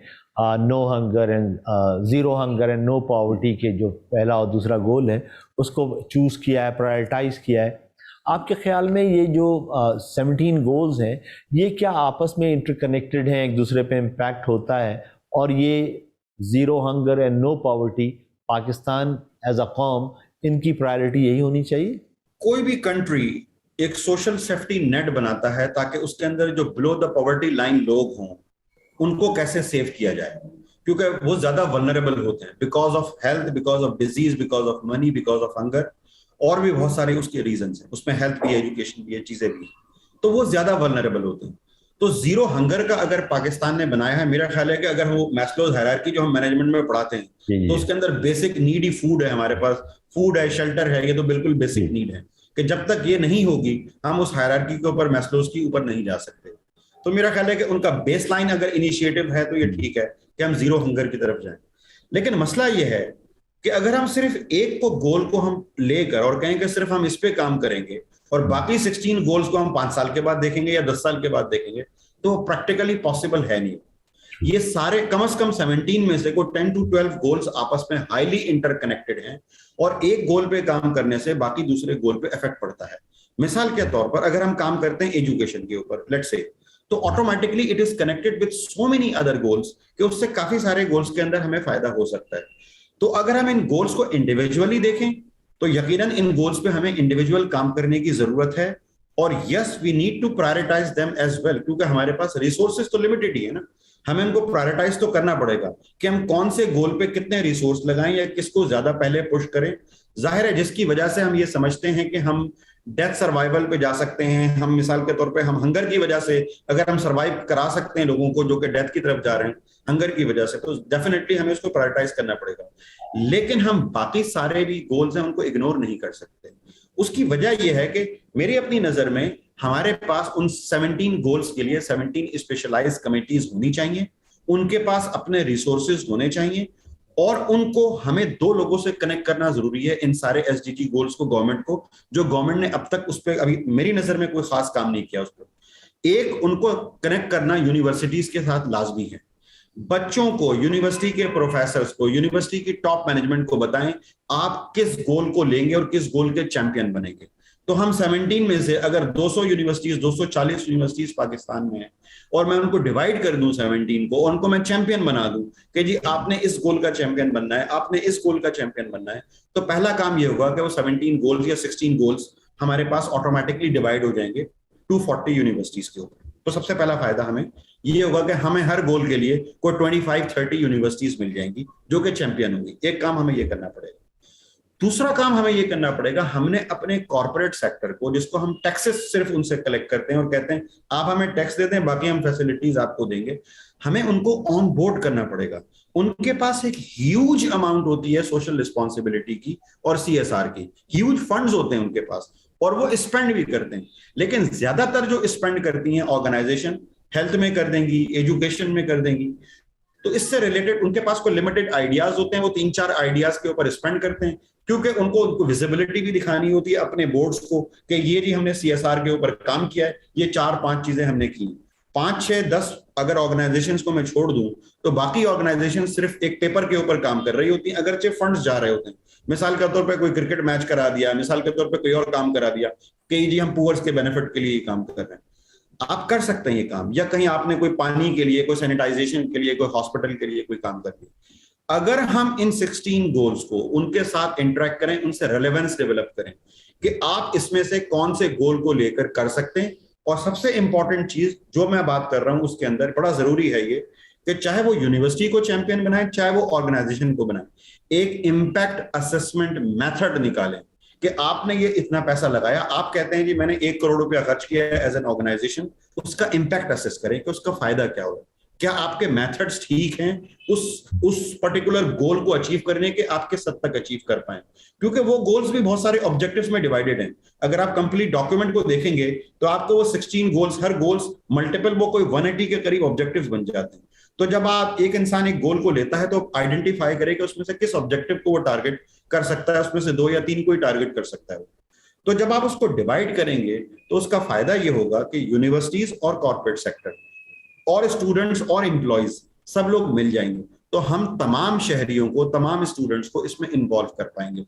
no hunger and zero hunger and no poverty के जो पहला और दूसरा गोल है उसको चूज़ किया है, प्रायोरिटाइज किया है। आपके ख्याल में ये जो 17 गोल्स हैं, ये क्या आपस में इंटरकनेक्टेड हैं, एक दूसरे पे इम्पैक्ट होता है? और ये zero hunger and no poverty Pakistan as a कौम, इनकी प्रायोरिटी यही होनी चाहिए? कोई भी कंट्री एक सोशल सेफ्टी नेट बनाता है ताकि उसके अंदर जो बिलो द पॉवर्टी लाइन लोग हों उनको कैसे सेव किया जाए, क्योंकि वो ज्यादा वल्नरेबल होते हैं because of health, because of disease, because of money, because of hunger, और भी बहुत सारे उसके रीजंस हैं। उसमें हेल्थ भी है, एजुकेशन भी है, चीजें भी, तो वो ज्यादा वल्नरेबल होते हैं। तो जीरो हंगर का अगर पाकिस्तान ने बनाया है, मेरा ख्याल है कि अगर वो मैस्लोज हायरार्की जो हम मैनेजमेंट में पढ़ाते हैं तो उसके अंदर बेसिक नीड ही फूड है। हमारे पास फूड है, शेल्टर है, ये तो बिल्कुल बेसिक नीड है कि जब तक ये नहीं होगी हम उस हायरार्की के ऊपर, मैस्लोज की ऊपर नहीं जा सकते। तो मेरा ख्याल है कि उनका बेस लाइन अगर इनिशिएटिव है तो ये ठीक है कि हम जीरो हंगर की तरफ जाएं। लेकिन मसला ये है कि अगर हम सिर्फ एक को गोल को हम लेकर और कहें कि सिर्फ हम इस पे काम करेंगे और बाकी 16 गोल्स को हम 5 साल के बाद देखेंगे या 10 साल के बाद देखेंगे, तो प्रैक्टिकली पॉसिबल है नहीं। ये सारे कम से कम 17 में से कोई 10 to 12 गोल्स आपस में हाईली इंटरकनेक्टेड हैं और एक गोल पे काम करने से बाकी दूसरे गोल पे इफेक्ट पड़ता है। मिसाल के तौर पर अगर हम काम करते हैं एजुकेशन के ऊपर, लेट्स से, तो automatically it is connected with so many other goals कि उससे काफी सारे गोल्स के अंदर हमें फायदा हो सकता है। तो अगर हम इन गोल्स को इंडिविजुअली देखें तो यकीनन इन गोल्स पे हमें इंडिविजुअल काम करने की जरूरत है। और yes, we need to prioritise them as well, क्योंकि हमारे पास रिसोर्सेज तो लिमिटेड ही है ना। हमें उनको प्रायोरिटाइज तो करना पड़ेगा कि हम कौन से गोल पे कितने रिसोर्स लगाएं या किसको ज्यादा पहले पुश करें। जाहिर है जिसकी वजह से हम ये समझते हैं कि हम डेथ सर्वाइवल पे जा सकते हैं, हम मिसाल के तौर पे हम हंगर की वजह से अगर हम सर्वाइव करा सकते हैं लोगों को जो कि डेथ की तरफ जा रहे हैं हंगर की वजह से, तो डेफिनेटली हमें उसको प्रायोरिटाइज करना पड़ेगा। लेकिन हम बाकी सारे भी गोल्स हैं उनको इग्नोर नहीं कर सकते। उसकी वजह यह है कि मेरी अपनी नजर में हमारे पास उन 17 गोल्स के लिए 17 स्पेशलाइज्ड कमिटीज होनी चाहिए, उनके पास अपने रिसोर्सेज होने चाहिए और उनको हमें 2 लोगों से कनेक्ट करना जरूरी है इन सारे एसडीजी गोल्स को, गवर्नमेंट को, जो गवर्नमेंट ने अब तक उस पर अभी मेरी नजर में कोई खास काम नहीं किया उस पर। एक, उनको कनेक्ट करना यूनिवर्सिटीज के साथ लाजमी है। बच्चों को, यूनिवर्सिटी के प्रोफेसर्स को, यूनिवर्सिटी की टॉप मैनेजमेंट को बताएं आप किस गोल को लेंगे और किस गोल के चैंपियन बनेंगे। तो हम 17 में से अगर 200 यूनिवर्सिटीज, 240 यूनिवर्सिटीज पाकिस्तान में है और मैं उनको डिवाइड कर दूं 17 को, उनको मैं चैंपियन बना दूं कि जी आपने इस गोल का चैंपियन बनना है, आपने इस गोल का चैंपियन बनना है, तो पहला काम ये होगा कि वो 17 गोल्स या 16 गोल्स हमारे पास ऑटोमेटिकली डिवाइड हो जाएंगे 240 यूनिवर्सिटीज के ऊपर। तो सबसे पहला फायदा हमें ये होगा कि हमें हर गोल के लिए कोई 25-30 यूनिवर्सिटीज मिल जाएंगी जो कि चैंपियन होंगी। एक काम हमें ये करना पड़ेगा। दूसरा काम हमें ये करना पड़ेगा, हमने अपने कॉर्पोरेट सेक्टर को, जिसको हम टैक्सेस सिर्फ उनसे कलेक्ट करते हैं और कहते हैं आप हमें टैक्स देते हैं बाकी हम फैसिलिटीज आपको देंगे, हमें उनको ऑन बोर्ड करना पड़ेगा। उनके पास एक ह्यूज अमाउंट होती है सोशल रिस्पॉन्सिबिलिटी की और सीएसआर की, ह्यूज फंड्स होते हैं उनके पास और वो स्पेंड भी करते हैं। लेकिन ज्यादातर जो स्पेंड करती हैं ऑर्गेनाइजेशन हेल्थ में कर देंगी, एजुकेशन में कर देंगी। तो इससे रिलेटेड उनके पास कोई लिमिटेड आइडियाज होते हैं, वो 3-4 आइडियाज के ऊपर स्पेंड करते हैं क्योंकि उनको विजिबिलिटी भी दिखानी होती है अपने बोर्ड्स को कि ये जी हमने सीएसआर के ऊपर काम किया है, ये 4-5 चीजें हमने की। 5-6-10 अगर ऑर्गेनाइजेशंस को मैं छोड़ दूं तो बाकी ऑर्गेनाइजेशन सिर्फ एक पेपर के ऊपर काम कर रही होती हैं, अगरचे फंड्स जा रहे होते हैं। मिसाल के तौर पे कोई क्रिकेट मैच करा दिया, मिसाल के तौर पे कोई और काम करा दिया कि जी हम पुअर्स के बेनिफिट के लिए ये काम कर रहे हैं। आप कर सकते हैं ये काम, या कहीं आपने कोई पानी के लिए, कोई सैनिटाइजेशन के लिए, कोई हॉस्पिटल के लिए कोई काम कर दिया। अगर हम इन 16 गोल्स को उनके साथ इंटरेक्ट करें, उनसे रेलेवेंस डेवलप करें कि आप इसमें से कौन से गोल को लेकर कर सकते हैं और सबसे इंपॉर्टेंट चीज जो मैं बात कर रहा हूं उसके अंदर बड़ा जरूरी है ये कि चाहे वो यूनिवर्सिटी को चैंपियन बनाए, चाहे वो ऑर्गेनाइजेशन को बनाए, एक इम्पैक्ट असेसमेंट मेथड निकालें कि आपने ये इतना पैसा लगाया, आप कहते हैं कि मैंने 1 करोड़ रुपया खर्च किया है एज एन ऑर्गेनाइजेशन, उसका इम्पैक्ट असेस करें कि उसका फायदा क्या होगा, क्या आपके मेथड्स ठीक हैं उस पर्टिकुलर गोल को अचीव करने के, आप किस हद तक अचीव कर पाए, क्योंकि वो गोल्स भी बहुत सारे ऑब्जेक्टिव्स में डिवाइडेड हैं। अगर आप कंप्लीट डॉक्यूमेंट को देखेंगे तो आपको वो 16 गोल्स, हर गोल्स मल्टीपल वो कोई 180 के करीब ऑब्जेक्टिव्स बन जाते हैं। तो जब आप एक इंसान एक गोल को लेता है तो आइडेंटिफाई करे कि उसमें से किस ऑब्जेक्टिव को वो टारगेट कर सकता है, उसमें से 2 या 3 को ही टारगेट कर सकता है। तो जब आप उसको डिवाइड करेंगे तो उसका फायदा ये होगा कि यूनिवर्सिटीज और कॉर्पोरेट सेक्टर और स्टूडेंट्स और एम्प्लॉयज सब लोग मिल जाएंगे, तो हम तमाम शहरियों को, तमाम स्टूडेंट्स को इसमें इन्वॉल्व कर पाएंगे।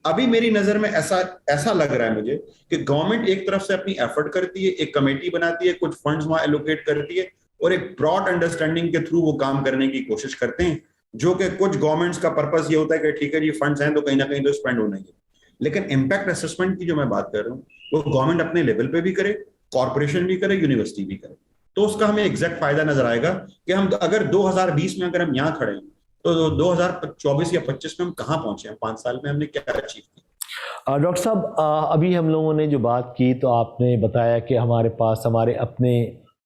अभी मेरी नजर में ऐसा लग रहा है मुझे कि गवर्नमेंट एक तरफ से अपनी एफर्ट करती है, एक कमेटी बनाती है, कुछ फंड्स वहां एलोकेट करती है और एक ब्रॉड अंडरस्टैंडिंग के थ्रू वो काम करने की कोशिश करते हैं, जो कि कुछ गवर्नमेंट्स का पर्पस ये होता है कि ठीक है जी फंड्स हैं तो कहीं ना कहीं तो स्पेंड होना ही है। लेकिन इम्पैक्ट असेसमेंट की जो मैं बात कर रहा हूँ वो गवर्नमेंट अपने लेवल पे भी करे, कॉर्पोरेशन भी करे, यूनिवर्सिटी भी करे, तो उसका हमें एग्जैक्ट फायदा नजर आएगा कि हम अगर 2020 में अगर हम यहाँ खड़े हैं तो 2024 या 25 में हम कहाँ पहुंचे हैं, 5 साल में हमने क्या अचीव किया। डॉक्टर साहब, अभी हम लोगों ने जो बात की तो आपने बताया कि हमारे पास हमारे अपने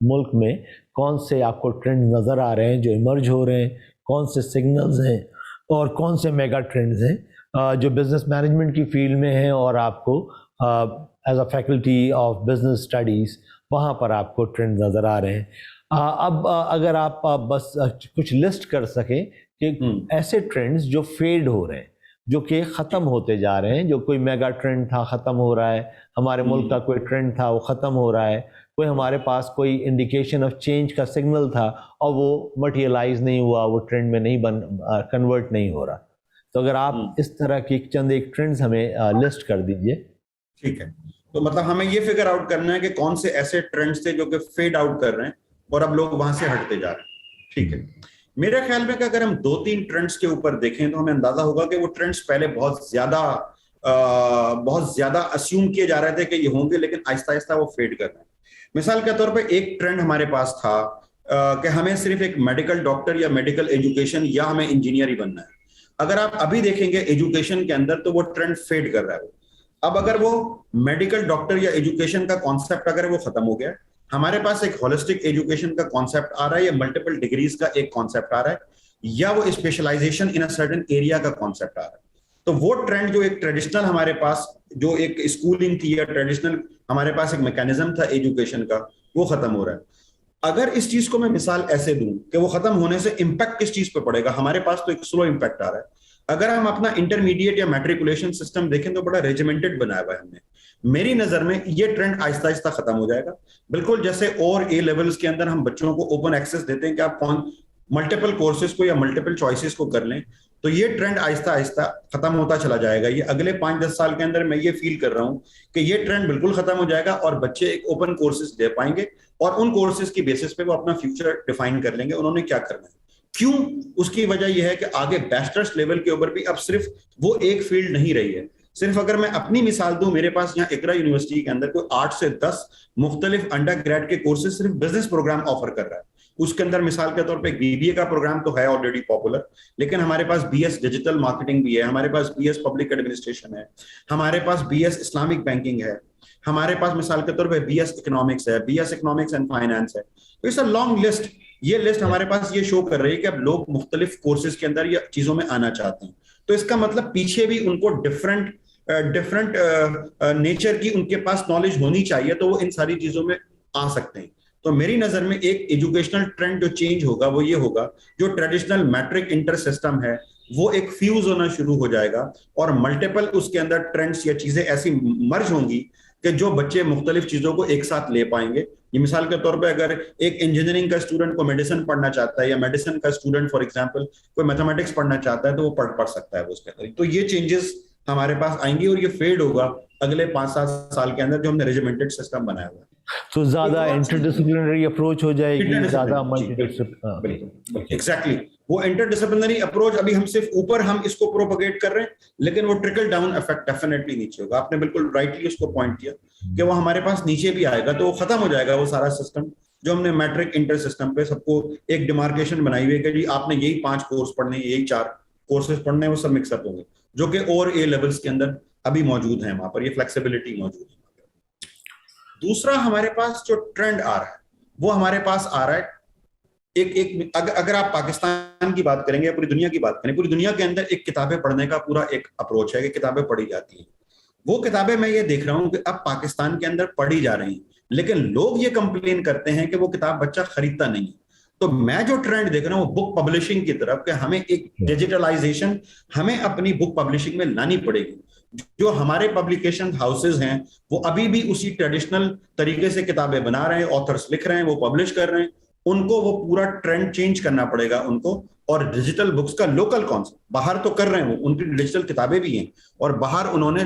मुल्क में कौन से आपको ट्रेंड नज़र आ रहे हैं जो इमर्ज हो रहे हैं, कौन से सिग्नल्स हैं और कौन से मेगा ट्रेंड्स हैं जो बिजनेस मैनेजमेंट की फील्ड में हैं और आपको as a faculty of business studies वहाँ पर आपको ट्रेंड नज़र आ रहे हैं। अब अगर आप बस कुछ लिस्ट कर सकें कि ऐसे ट्रेंड्स जो फेड हो रहे हैं, जो कि ख़त्म होते जा रहे हैं, जो कोई मेगा ट्रेंड था ख़त्म हो रहा है, हमारे मुल्क का कोई ट्रेंड था वो ख़त्म हो रहा है, कोई हमारे पास कोई इंडिकेशन ऑफ चेंज का सिग्नल था और वो मटेरियलाइज नहीं हुआ, वो ट्रेंड में नहीं कन्वर्ट नहीं हो रहा। तो अगर आप इस तरह की चंद एक ट्रेंड्स हमें लिस्ट कर दीजिए। ठीक है, तो मतलब हमें ये फिगर आउट करना है कि कौन से ऐसे ट्रेंड्स थे जो कि फेड आउट कर रहे हैं और अब लोग वहां से हटते जा रहे हैं। ठीक है, मेरे ख्याल में कि अगर हम 2-3 ट्रेंड्स के ऊपर देखें तो हमें अंदाजा होगा कि वो ट्रेंड्स पहले बहुत ज्यादा अस्यूम किए जा रहे थे कि ये होंगे, लेकिन आहिस्ता आहिस्ता वो फेड कर रहे हैं। मिसाल के तौर पर एक ट्रेंड हमारे पास था कि हमें सिर्फ एक मेडिकल डॉक्टर या मेडिकल एजुकेशन या हमें इंजीनियर ही बनना है। अगर आप अभी देखेंगे एजुकेशन के अंदर तो वो ट्रेंड फेड कर रहा है। अब अगर वो मेडिकल डॉक्टर या एजुकेशन का कॉन्सेप्ट अगर वो खत्म हो गया, हमारे पास एक होलिस्टिक एजुकेशन का कॉन्सेप्ट आ रहा है या मल्टीपल डिग्रीज का एक कॉन्सेप्ट आ रहा है या वो specialisation in a certain area का कॉन्सेप्ट आ रहा है, तो वो ट्रेंड जो एक ट्रेडिशनल हमारे पास जो एक स्कूलिंग थी या ट्रेडिशनल हमारे पास एक मैकेनिज्म था एजुकेशन का, वो खत्म हो रहा है। अगर इस चीज को मैं मिसाल ऐसे दूं कि वो खत्म होने से इंपैक्ट किस चीज पे पड़ेगा, हमारे पास तो एक स्लो इंपैक्ट आ रहा है। अगर हम अपना इंटरमीडिएट या मैट्रिकुलेशन सिस्टम देखें तो बड़ा रेजिमेंटेड बनाया हुआ है हमने। मेरी नजर में ये ट्रेंड आहिस्ता आहिस्ता खत्म हो जाएगा, बिल्कुल जैसे और ए लेवल्स के अंदर हम बच्चों को ओपन एक्सेस देते हैं कि आप कौन मल्टीपल कोर्सेज को या मल्टीपल चॉइसेस को कर लें, तो ये ट्रेंड आहिस्ता आहिस्ता खत्म होता चला जाएगा। ये अगले 5-10 साल के अंदर मैं ये फील कर रहा हूं कि ये ट्रेंड बिल्कुल खत्म हो जाएगा और बच्चे एक ओपन कोर्सेज दे पाएंगे और उन कोर्सेज की बेसिस पे वो अपना फ्यूचर डिफाइन कर लेंगे उन्होंने क्या करना है। क्यों? उसकी वजह यह है कि आगे बैचलर्स लेवल के ऊपर भी अब सिर्फ वो एक फील्ड नहीं रही है। सिर्फ अगर मैं अपनी मिसाल दूं, मेरे पास यहाँ इकरा यूनिवर्सिटी के अंदर कोई 8 से 10 मुख्तलिफ अंडर ग्रेड के कोर्सेज सिर्फ बिजनेस प्रोग्राम ऑफर कर रहा है। उसके अंदर मिसाल के तौर पे बीबीए का प्रोग्राम तो है ऑलरेडी पॉपुलर, लेकिन हमारे पास बीएस डिजिटल मार्केटिंग भी है, हमारे पास बीएस पब्लिक एडमिनिस्ट्रेशन है, हमारे पास बीएस इस्लामिक बैंकिंग है, हमारे पास मिसाल के तौर पे बीएस इकोनॉमिक्स है, बीएस इकोनॉमिक्स एंड फाइनेंस है। तो इट्स अ लॉन्ग लिस्ट। ये लिस्ट हमारे पास ये शो कर रही है कि अब लोग मुख्तलिफ कोर्सेज के अंदर या चीजों में आना चाहते हैं, तो इसका मतलब पीछे भी उनको डिफरेंट नेचर की उनके पास नॉलेज होनी चाहिए, तो वो इन सारी चीजों में आ सकते हैं। तो मेरी नजर में एक एजुकेशनल ट्रेंड जो चेंज होगा वो ये होगा, जो ट्रेडिशनल मैट्रिक इंटर सिस्टम है वो एक फ्यूज होना शुरू हो जाएगा और मल्टीपल उसके अंदर ट्रेंड्स या चीजें ऐसी मर्ज होंगी कि जो बच्चे मुख्तलिफ चीजों को एक साथ ले पाएंगे। ये मिसाल के तौर पे अगर एक इंजीनियरिंग का स्टूडेंट को मेडिसिन पढ़ना चाहता है या मेडिसिन का स्टूडेंट फॉर एग्जांपल कोई मैथमेटिक्स पढ़ना चाहता है तो वो पढ़ सकता है वो उसके अंदर। तो ये चेंजेस हमारे पास आएंगी और ये फेड होगा अगले 5-7 साल के अंदर जो हमने रेजिमेंटेड सिस्टम बनाया हुआ है। तो ज्यादा इंटरडिसिप्लिनरी अप्रोच हो जाएगी, ज्यादा एग्जैक्टली वो इंटरडिसिप्लिनरी अप्रोच। अभी हम सिर्फ ऊपर हम इसको प्रोपगेट कर रहे हैं, लेकिन वो ट्रिकल डाउन इफेक्ट डेफिनेटली नीचे होगा। आपने बिल्कुल राइटली उसको पॉइंट किया कि वो हमारे पास नीचे भी आएगा, तो वो खत्म हो जाएगा वो सारा सिस्टम जो हमने मैट्रिक इंटर सिस्टम पे सबको एक डिमार्केशन बनाई हुई है कि जी आपने यही 5 कोर्स पढ़ने, यही 4 कोर्सेज पढ़ने, वो सब मिक्सअप होंगे, जो कि और ए लेवल्स के अंदर अभी मौजूद है। वहां पर ये फ्लेक्सिबिलिटी मौजूद है। दूसरा हमारे पास जो ट्रेंड आ रहा है वो हमारे पास आ रहा है अगर आप पाकिस्तान की बात करेंगे या पूरी दुनिया की बात करें, पूरी दुनिया के अंदर एक किताबें पढ़ने का पूरा एक अप्रोच है कि किताबें पढ़ी जाती हैं। वो किताबें मैं ये देख रहा हूं कि अब पाकिस्तान के अंदर पढ़ी जा रही हैं, लेकिन लोग ये कंप्लेन करते हैं कि वो किताब बच्चा खरीदता नहीं है। तो मैं जो ट्रेंड देख रहा हूँ बुक पब्लिशिंग की तरफ, कि हमें एक डिजिटलाइजेशन हमें अपनी बुक पब्लिशिंग में लानी पड़ेगी। जो हमारे पब्लिकेशन हाउसेज हैं वो अभी भी उसी ट्रेडिशनल तरीके से किताबें बना रहे हैं, ऑथर्स लिख रहे हैं, वो पब्लिश कर रहे हैं। उनको वो पूरा ट्रेंड चेंज करना पड़ेगा उनको। और डिजिटल बुक्स का लोकल कॉन्सेप्ट बाहर तो कर रहे हैं, वो उनकी डिजिटल किताबें भी हैं, और बाहर उन्होंने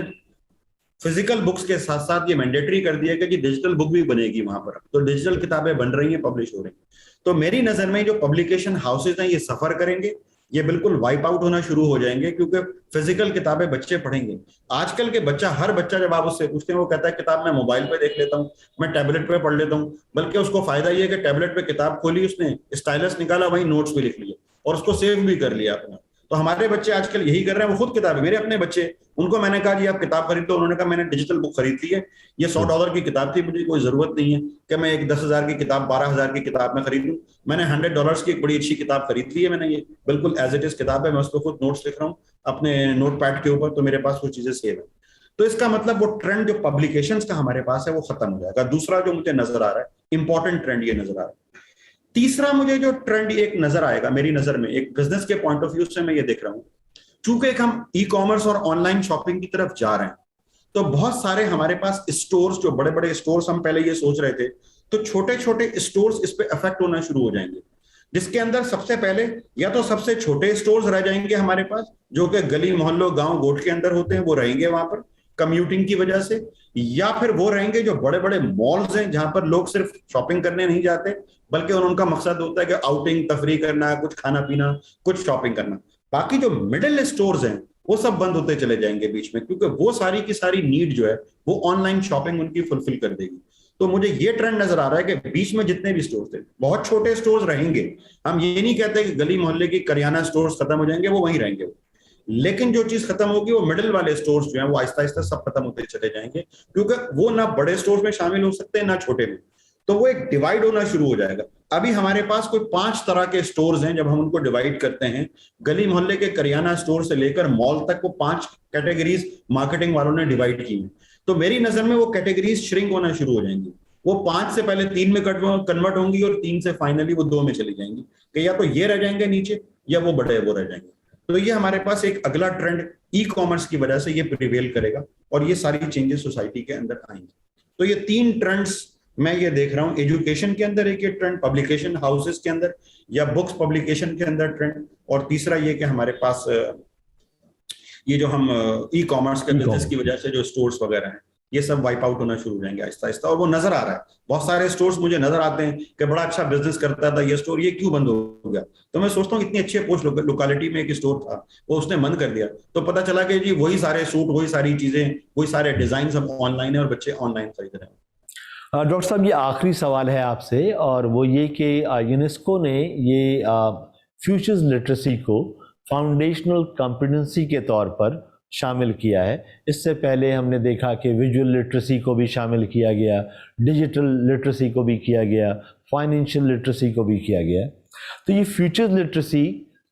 फिजिकल बुक्स के साथ साथ ये मैंडेटरी कर दिया कि जी डिजिटल बुक भी बनेगी वहां पर। तो डिजिटल किताबें बन रही हैं, पब्लिश हो रही हैं। तो मेरी नजर में जो पब्लिकेशन हाउसेज हैं ये सफर करेंगे, ये बिल्कुल वाइप आउट होना शुरू हो जाएंगे, क्योंकि फिजिकल किताबें बच्चे पढ़ेंगे। आजकल के हर बच्चा जब आप उससे पूछते हैं वो कहता है किताब मैं मोबाइल पे देख लेता हूँ, मैं टैबलेट पे पढ़ लेता हूँ। बल्कि उसको फायदा ये है कि टैबलेट पे किताब खोली, उसने स्टाइलस निकाला, वही नोट्स भी लिख लिए और उसको सेव भी कर लिया अपना। तो हमारे बच्चे आजकल यही कर रहे हैं। वो खुद किताबें, मेरे अपने बच्चे, उनको मैंने कहा जी आप किताब खरीद लो, उन्होंने कहा मैंने डिजिटल बुक खरीद ली है, ये $100 की किताब थी, मुझे कोई जरूरत नहीं है कि मैं एक 10,000 की किताब 12,000 की किताब में खरीदूं। मैंने $100 की एक बड़ी अच्छी किताब खरीद ली है, मैंने ये बिल्कुल एज इट इज किताब है, मैं उस पर खुद नोट्स लिख रहा हूँ अपने नोट पैड के ऊपर, तो मेरे पास वो चीजें सेव है। तो इसका मतलब वो ट्रेंड जो पब्लिकेशंस का हमारे पास है वो खत्म हो जाएगा। दूसरा जो मुझे नजर आ रहा है इंपॉर्टेंट ट्रेंड ये नजर आ रहा है। तीसरा मुझे जो ट्रेंड एक नजर आएगा मेरी नजर में, एक बिजनेस के पॉइंट ऑफ व्यू से मैं ये देख रहा हूँ, चूंकि एक हम ई कॉमर्स और ऑनलाइन शॉपिंग की तरफ जा रहे हैं, तो बहुत सारे हमारे पास स्टोर्स, जो बड़े बड़े स्टोर्स हम पहले ये सोच रहे थे, तो छोटे छोटे स्टोर्स इस पे अफेक्ट होना शुरू हो जाएंगे। जिसके अंदर सबसे पहले या तो सबसे छोटे स्टोर्स रह जाएंगे हमारे पास, जो कि गली मोहल्लों गांव गोठ के अंदर होते हैं, वो रहेंगे वहां पर कम्यूटिंग की वजह से। या फिर वो रहेंगे जो बड़े बड़े मॉल्स हैं, जहां पर लोग सिर्फ शॉपिंग करने नहीं जाते, बल्कि उनका मकसद होता है कि आउटिंग, तफरी करना, कुछ खाना पीना, कुछ शॉपिंग करना। बाकी जो मिडिल स्टोर्स हैं वो सब बंद होते चले जाएंगे बीच में, क्योंकि वो सारी की सारी नीड जो है वो ऑनलाइन शॉपिंग उनकी फुलफिल कर देगी। तो मुझे ये ट्रेंड नजर आ रहा है कि बीच में जितने भी स्टोर्स थे, बहुत छोटे स्टोर्स रहेंगे। हम ये नहीं कहते कि गली मोहल्ले की करियाना स्टोर्स खत्म हो जाएंगे, वो वहीं रहेंगे, लेकिन जो चीज खत्म होगी वो मिडिल वाले स्टोर्स जो हैं वो आहिस्ता आहिस्ता सब खत्म होते चले जाएंगे, क्योंकि वो ना बड़े स्टोर्स में शामिल हो सकते हैं ना छोटे में। तो वो एक डिवाइड होना शुरू हो जाएगा। अभी हमारे पास कोई 5 तरह के स्टोर्स हैं, जब हम उनको डिवाइड करते हैं, गली मोहल्ले के करियाना स्टोर से लेकर मॉल तक, वो 5 कैटेगरीज मार्केटिंग वालों ने डिवाइड की हैं। तो मेरी नजर में वो कैटेगरीज श्रिंक होना शुरू हो जाएंगी। वो 5 से पहले 3 में कन्वर्ट होंगी और 3 से फाइनली वो 2 में चली जाएंगी, कि या तो ये रह जाएंगे नीचे या वो बड़े वो रह जाएंगे। तो ये हमारे पास एक अगला ट्रेंड ई कॉमर्स की वजह से ये प्रिवेल करेगा और ये सारी चेंजेस सोसाइटी के अंदर आएंगे। तो ये 3 ट्रेंड्स मैं ये देख रहा हूं, एजुकेशन के अंदर एक ये ट्रेंड, पब्लिकेशन हाउसेस के अंदर या बुक्स पब्लिकेशन के अंदर ट्रेंड, और तीसरा ये कि हमारे पास ये जो हम ई कॉमर्स के बिजनेस की वजह से जो स्टोर्स वगैरह हैं ये सब वाइप आउट होना शुरू हो जाएंगे आहिस्ता आहिस्ता। और वो नजर आ रहा है, बहुत सारे स्टोर्स मुझे नजर आते हैं कि बड़ा अच्छा बिजनेस करता था ये स्टोर, ये क्यों बंद हो गया। तो मैं सोचता हूँ इतनी अच्छी पोस्ट लोकेलिटी में एक स्टोर था, वो उसने बंद कर दिया, तो पता चला कि जी वही सारे सूट, वही सारी चीजें, वही सारे डिजाइन सब ऑनलाइन है और बच्चे ऑनलाइन खरीद रहे हैं। डॉक्टर साहब, ये आखिरी सवाल है आपसे, और वो ये कि यूनेस्को ने ये फ्यूचर्स लिटरेसी को फाउंडेशनल कॉम्पिटेंसी के तौर पर शामिल किया है। इससे पहले हमने देखा कि विजुअल लिटरेसी को भी शामिल किया गया, डिजिटल लिटरेसी को भी किया गया, फाइनेंशियल लिटरेसी को भी किया गया। तो ये फ्यूचर्स लिटरेसी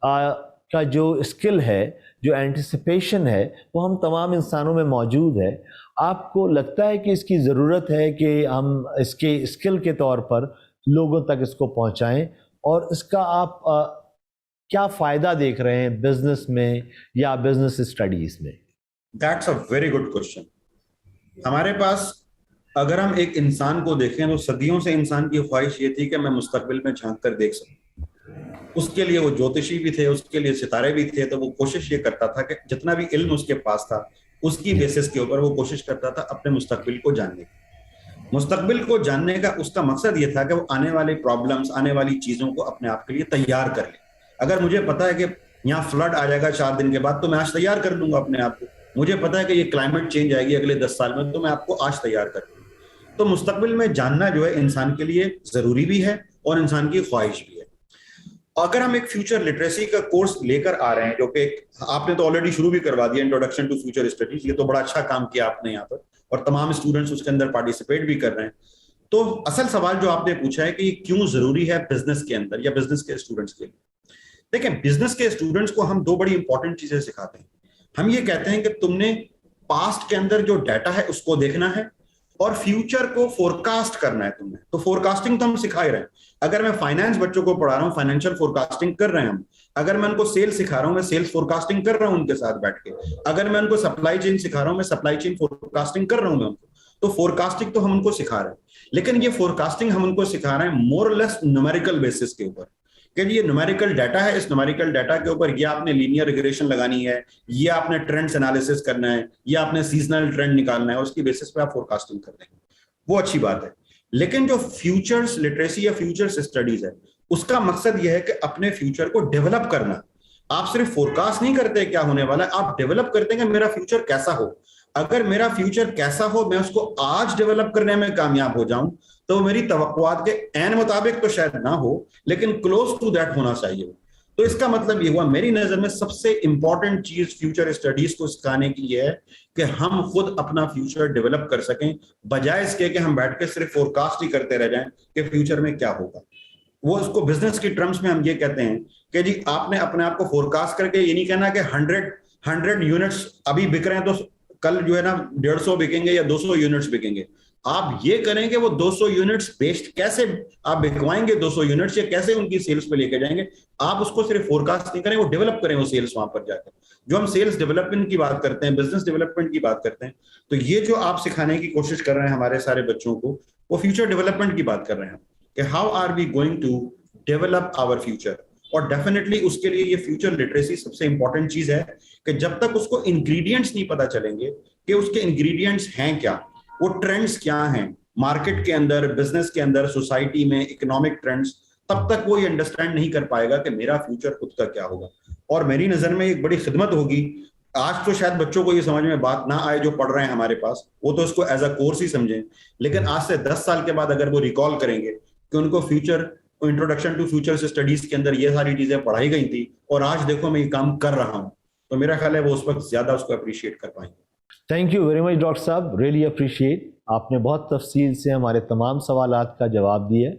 का जो स्किल है, जो एंटिसिपेशन है, वो हम तमाम इंसानों में मौजूद है। आपको लगता है कि इसकी ज़रूरत है कि हम इसके स्किल के तौर पर लोगों तक इसको पहुंचाएं, और इसका आप क्या फ़ायदा देख रहे हैं बिजनेस में या बिजनेस स्टडीज़ में? That's a very good question. हमारे पास अगर हम एक इंसान को देखें तो सदियों से इंसान की ख्वाहिश ये थी कि मैं मुस्तकबिल में झांक कर देख सकूं। उसके लिए वो ज्योतिषी भी थे, उसके लिए सितारे भी थे, तो वो कोशिश ये करता था कि जितना भी इल्म उसके पास था उसकी बेसिस के ऊपर वो कोशिश करता था अपने मुस्तकबिल को जानने की। मुस्तकबिल को जानने का उसका मकसद ये था कि वो आने वाले प्रॉब्लम्स, आने वाली चीजों को अपने आप के लिए तैयार कर ले। अगर मुझे पता है कि यहाँ फ्लड आ जाएगा 4 दिन के बाद, तो मैं आज तैयार कर लूंगा अपने आप को। मुझे पता है कि ये क्लाइमेट चेंज आएगी अगले 10 साल में, तो मैं आपको आज तैयार कर लूंगा। तो मुस्तकबिल में जानना जो है इंसान के लिए जरूरी भी है और इंसान की ख्वाहिश भी है। अगर हम एक फ्यूचर लिटरेसी का कोर्स लेकर आ रहे हैं, जो कि आपने तो ऑलरेडी शुरू भी करवा दिया, इंट्रोडक्शन टू फ्यूचर स्टडीज, ये तो बड़ा अच्छा काम किया आपने यहाँ पर, और तमाम स्टूडेंट्स उसके अंदर पार्टिसिपेट भी कर रहे हैं। तो असल सवाल जो आपने पूछा है कि क्यों जरूरी है बिजनेस के अंदर या बिजनेस के स्टूडेंट्स के लिए। देखें, बिजनेस के स्टूडेंट्स को हम दो बड़ी इंपॉर्टेंट चीजें सिखाते हैं। हम ये कहते हैं कि तुमने पास्ट के अंदर जो डाटा है उसको देखना है और फ्यूचर को फोरकास्ट करना है तुमने। तो फोरकास्टिंग तो हम सिखा ही रहे हैं। अगर मैं फाइनेंस बच्चों को पढ़ा रहा हूँ, फाइनेंशियल फोरकास्टिंग कर रहे हैं हम। अगर मैं उनको सेल्स सिखा रहा हूँ, मैं सेल्स फोरकास्टिंग कर रहा हूँ उनके साथ बैठ के। अगर मैं उनको सप्लाई चेन सिखा रहा हूँ, मैं सप्लाई चेन फोरकास्टिंग कर रहा हूँ मैं उनको। तो फोरकास्टिंग तो हम उनको सिखा रहे हैं, लेकिन ये फोरकास्टिंग हम उनको सिखा रहे हैं मोर और लेस न्यूमेरिकल बेसिस के ऊपर, कि ये न्यूमेरिकल डाटा है, इस न्यूमेरिकल डाटा के ऊपर ये आपने लीनियर रिग्रेशन लगानी है, ये आपने ट्रेंड्स एनालिसिस करना है, ये आपने सीजनल ट्रेंड निकालना है, उसकी बेसिस पे आप फोरकास्टिंग कर देंगे। वो अच्छी बात है। लेकिन जो फ्यूचर्स लिटरेसी या फ्यूचर्स स्टडीज है, उसका मकसद यह है कि अपने फ्यूचर को डेवलप करना। आप सिर्फ फोरकास्ट नहीं करते क्या होने वाला है, आप डेवलप करते हैं कि मेरा फ्यूचर कैसा हो। अगर मेरा फ्यूचर कैसा हो, मैं उसको आज डेवलप करने में कामयाब हो जाऊं, तो मेरी तवक्कुआत के ऐन मुताबिक तो शायद ना हो, लेकिन क्लोज टू दैट होना चाहिए। तो इसका मतलब ये हुआ, मेरी नजर में सबसे इंपॉर्टेंट चीज फ्यूचर स्टडीज को सिखाने की ये है कि हम खुद अपना फ्यूचर डेवलप कर सकें, बजाय इसके कि हम बैठ के सिर्फ फोरकास्ट ही करते रह जाएं कि फ्यूचर में क्या होगा। वो उसको बिजनेस की टर्म्स में हम ये कहते हैं कि जी आपने अपने आप को फोरकास्ट करके ये नहीं कहना कि 100 यूनिट्स अभी बिक रहे हैं तो कल जो है ना 150 बिकेंगे या 200 यूनिट्स बिकेंगे। आप ये करें कि वो 200 यूनिट्स बेस्ड कैसे आप बिकवाएंगे 200 यूनिट्स, या कैसे उनकी सेल्स पे लेके जाएंगे। आप उसको सिर्फ फोरकास्ट नहीं करें, वो डेवलप करें वो सेल्स वहां पर जाकर। जो हम सेल्स डेवलपमेंट की बात करते हैं, बिजनेस डेवलपमेंट की बात करते हैं, तो ये जो आप सिखाने की कोशिश कर रहे हैं हमारे सारे बच्चों को, वो फ्यूचर डेवलपमेंट की बात कर रहे हैं कि how are we going to develop our future. और डेफिनेटली उसके लिए ये फ्यूचर लिटरेसी सबसे इंपॉर्टेंट चीज है कि जब तक उसको इंग्रेडिएंट्स नहीं पता चलेंगे कि उसके इंग्रेडिएंट्स हैं क्या, वो ट्रेंड्स क्या हैं मार्केट के अंदर, बिजनेस के अंदर, सोसाइटी में, इकोनॉमिक ट्रेंड्स, तब तक वो ये अंडरस्टैंड नहीं कर पाएगा कि मेरा फ्यूचर खुद का क्या होगा। और मेरी नजर में एक बड़ी खिदमत होगी। आज तो शायद बच्चों को ये समझ में बात ना आए जो पढ़ रहे हैं हमारे पास, वो तो इसको एज अ कोर्स ही समझें, लेकिन आज से 10 साल के बाद अगर वो रिकॉल करेंगे कि उनको future introduction to future studies के अंदर ये सारी चीजें पढ़ाई गई थी और आज देखो मैं ये काम कर रहा हूं, तो मेरा ख्याल है वो उस वक्त ज्यादा उसको अप्रिशिएट कर पाएंगे। Thank you very much doctor साहब, रियली अप्रिशिएट। आपने बहुत तफसील से हमारे तमाम सवालात का जवाब दिया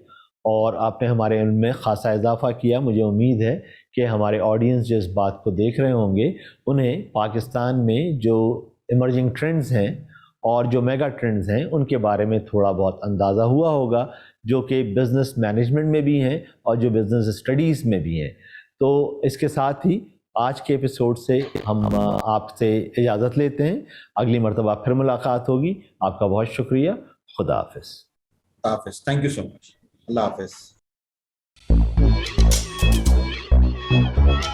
और आपने हमारे इल्म में खासा इजाफा किया। मुझे उम्मीद है कि हमारे ऑडियंस जो इस बात को देख रहे होंगे, उन्हें पाकिस्तान में जो इमर्जिंग ट्रेंड्स हैं और जो मेगा ट्रेंड्स हैं उनके बारे में थोड़ा बहुत अंदाज़ा हुआ होगा, जो कि बिज़नेस मैनेजमेंट में भी हैं और जो बिज़नेस स्टडीज़ में भी हैं। तो इसके साथ ही आज के एपिसोड से हम आपसे इजाज़त लेते हैं। अगली मरतबा फिर मुलाकात होगी। आपका बहुत शुक्रिया। खुदा हाफिज़। हाफिज़। Thank you so much. Allah हाफिज़।